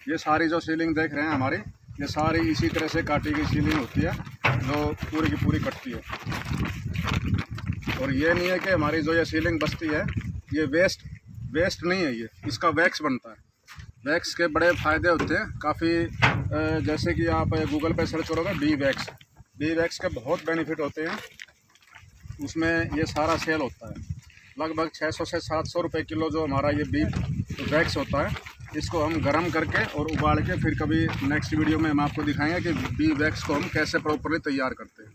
ये सारी जो सीलिंग देख रहे हैं हमारी, ये सारी इसी तरह से काटी गई सीलिंग होती है जो पूरी की पूरी कटती है। और ये नहीं है कि हमारी जो ये सीलिंग बचती है ये वेस्ट नहीं है, ये इसका वैक्स बनता है। वैक्स के बड़े फ़ायदे होते हैं काफ़ी, जैसे कि आप गूगल पे सर्च करोगे बी वैक्स के बहुत बेनिफिट होते हैं। उसमें ये सारा सेल होता है, लगभग 600 से 700 रुपये किलो जो हमारा ये बी वैक्स होता है। इसको हम गर्म करके और उबाल के फिर कभी नेक्स्ट वीडियो में हम आपको दिखाएंगे कि बी वैक्स को हम कैसे प्रॉपरली तैयार करते हैं।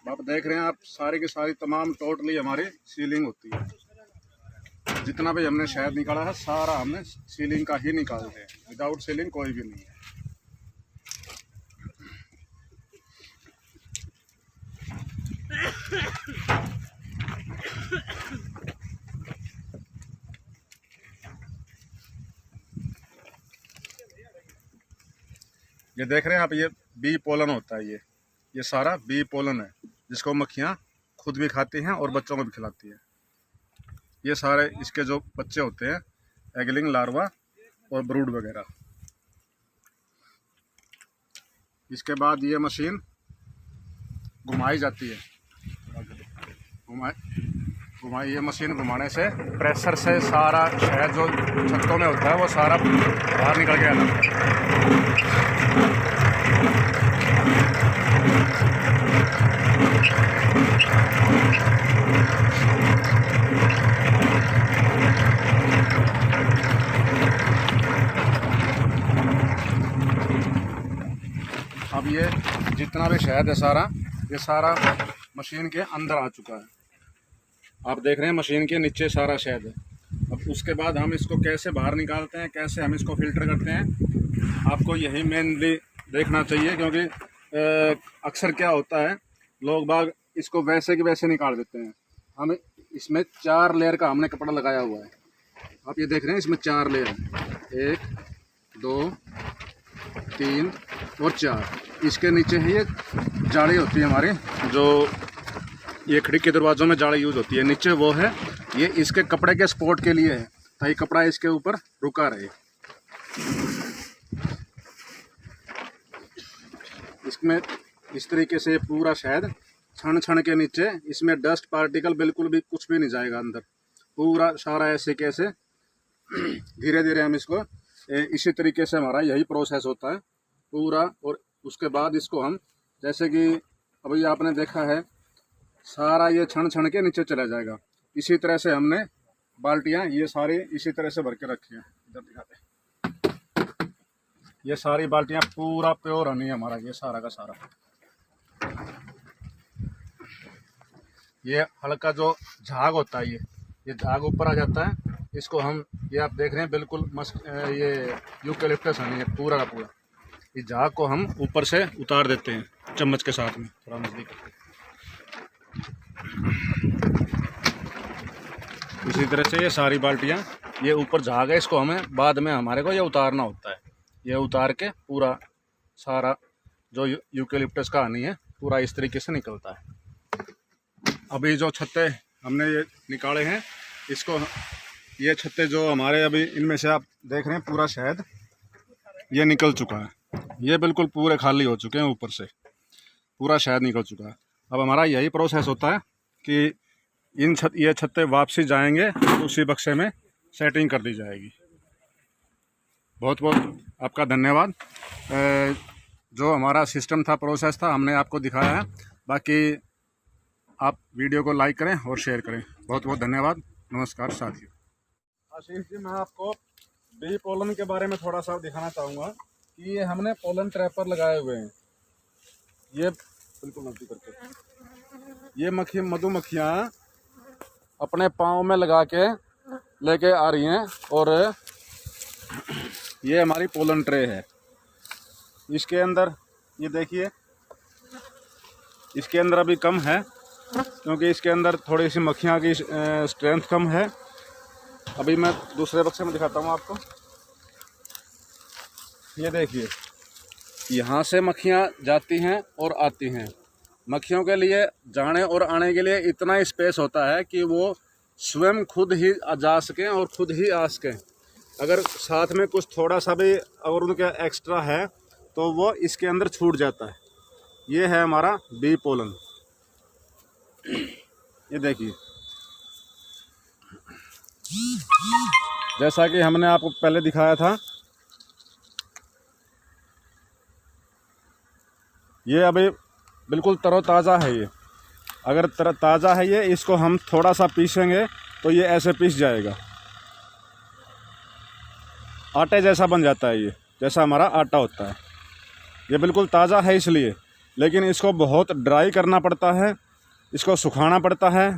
आप देख रहे हैं, आप सारी की सारी तमाम टोटली हमारी सीलिंग होती है। जितना भी हमने शहद निकाला है सारा हमने सीलिंग का ही निकालते हैं, विदाउट सीलिंग कोई भी नहीं है। ये देख रहे हैं आप, ये बी पोलन होता है। ये सारा बी पोलन है, जिसको मक्खियाँ खुद भी खाती हैं और बच्चों को भी खिलाती है। ये सारे इसके जो बच्चे होते हैं, एगलिंग, लार्वा और ब्रूड वगैरह। इसके बाद ये मशीन घुमाई जाती है, ये मशीन घुमाने से प्रेशर से सारा शहद जो छत्तों में होता है वो सारा बाहर निकल के आता है। अब ये जितना भी शहद है सारा, ये सारा मशीन के अंदर आ चुका है। आप देख रहे हैं मशीन के नीचे सारा शहद है। अब उसके बाद हम इसको कैसे बाहर निकालते हैं, कैसे हम इसको फिल्टर करते हैं, आपको यही मेनली देखना चाहिए। क्योंकि अक्सर क्या होता है, लोग बाग इसको वैसे के वैसे निकाल देते हैं। हम इसमें 4 लेयर का हमने कपड़ा लगाया हुआ है। आप ये देख रहे हैं, इसमें 4 लेयर हैं, 1 2 3 और 4। इसके नीचे है ये जाली होती है हमारी, जो ये खिड़की के दरवाज़ों में जाली यूज़ होती है। नीचे वो है, ये इसके कपड़े के स्पोर्ट के लिए है, ताकि कपड़ा इसके ऊपर रुका रहे। इसमें इस तरीके से पूरा शहद छण के नीचे, इसमें डस्ट पार्टिकल बिल्कुल भी कुछ भी नहीं जाएगा अंदर। पूरा सारा ऐसे कैसे धीरे धीरे हम इसको इसी तरीके से, हमारा यही प्रोसेस होता है पूरा। और उसके बाद इसको हम, जैसे कि अभी आपने देखा है, सारा ये छण के नीचे चला जाएगा। इसी तरह से हमने बाल्टियाँ ये सारी इसी तरह से भर के रखी हैं। इधर दिखाते, ये सारी बाल्टियाँ पूरा प्योर हनी है हमारा, ये सारा का सारा। ये हल्का जो झाग होता है, ये झाग ऊपर आ जाता है। इसको हम, ये आप देख रहे हैं बिल्कुल मस्त, ये यूकेलिप्टस हनी है पूरा का पूरा। इस झाग को हम ऊपर से उतार देते हैं चम्मच के साथ में, थोड़ा नज़दीक। इसी तरह से ये सारी बाल्टियाँ, ये ऊपर झाग है, इसको हमें बाद में हमारे को ये उतारना होता है। ये उतार के पूरा सारा जो यूकेलिप्टस का हनी है पूरा इस तरीके से निकलता है। अभी जो छत्ते हमने ये निकाले हैं, इसको, ये छत्ते जो हमारे अभी, इनमें से आप देख रहे हैं पूरा शहद ये निकल चुका है। ये बिल्कुल पूरे खाली हो चुके हैं, ऊपर से पूरा शहद निकल चुका है। अब हमारा यही प्रोसेस होता है कि ये छत्ते वापसी जाएंगे तो उसी बक्से में सेटिंग कर दी जाएगी। बहुत बहुत आपका धन्यवाद। जो हमारा सिस्टम था, प्रोसेस था, हमने आपको दिखाया है। बाकी आप वीडियो को लाइक करें और शेयर करें। बहुत बहुत धन्यवाद। नमस्कार साथियों। आशीष जी, मैं आपको बी पोलन के बारे में थोड़ा सा दिखाना चाहूँगा कि ये हमने पोलन ट्रैपर लगाए हुए हैं। ये बिल्कुल नज़दीक करके, ये मधुमक्खियाँ अपने पाँव में लगा के लेके आ रही हैं। और ये हमारी पोलन ट्रे है। इसके अंदर ये देखिए, इसके अंदर अभी कम है क्योंकि इसके अंदर थोड़ी सी मक्खियाँ की स्ट्रेंथ कम है। अभी मैं दूसरे बक्से में दिखाता हूँ आपको। ये देखिए, यहाँ से मक्खियाँ जाती हैं और आती हैं। मक्खियों के लिए जाने और आने के लिए इतना स्पेस होता है कि वो स्वयं खुद ही जा सकें और खुद ही आ सकें। अगर साथ में कुछ थोड़ा सा भी अगर उनका एक्स्ट्रा है तो वो इसके अंदर छूट जाता है। ये है हमारा बी पोलन। ये देखिए, जैसा कि हमने आपको पहले दिखाया था, ये अभी बिल्कुल तरोताज़ा है। ये अगर ताज़ा है ये, इसको हम थोड़ा सा पीसेंगे तो ये ऐसे पीस जाएगा, आटे जैसा बन जाता है। ये जैसा हमारा आटा होता है। ये बिल्कुल ताज़ा है इसलिए, लेकिन इसको बहुत ड्राई करना पड़ता है, इसको सुखाना पड़ता है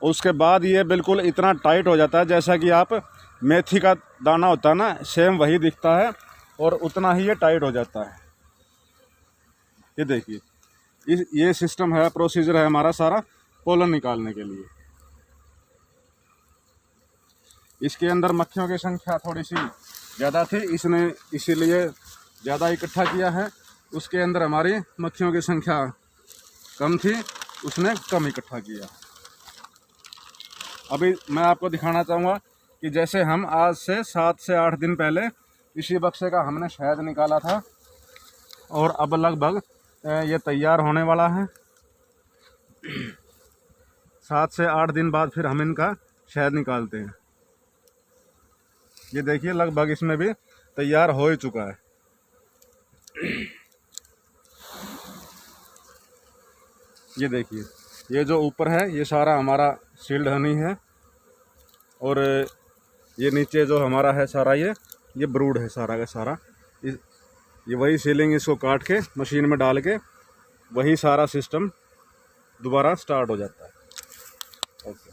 उसके बाद ये बिल्कुल इतना टाइट हो जाता है जैसा कि आप मेथी का दाना होता है ना, सेम वही दिखता है और उतना ही ये टाइट हो जाता है। ये देखिए ये सिस्टम है, प्रोसीजर है हमारा सारा पोलन निकालने के लिए। इसके अंदर मक्खियों की संख्या थोड़ी सी ज़्यादा थी, इसने इसीलिए ज़्यादा इकट्ठा किया है। उसके अंदर हमारी मक्खियों की संख्या कम थी, उसने कम इकट्ठा किया। अभी मैं आपको दिखाना चाहूँगा कि जैसे हम आज से 7 से 8 दिन पहले इसी बक्से का हमने शहद निकाला था और अब लगभग ये तैयार होने वाला है। 7 से 8 दिन बाद फिर हम इनका शहद निकालते हैं। ये देखिए लगभग इसमें भी तैयार हो ही चुका है। ये देखिए ये जो ऊपर है ये सारा हमारा सील्ड हनी है और ये नीचे जो हमारा है सारा ये ब्रूड है सारा का सारा। ये वही सीलिंग इसको काट के मशीन में डाल के वही सारा सिस्टम दोबारा स्टार्ट हो जाता है। ओके।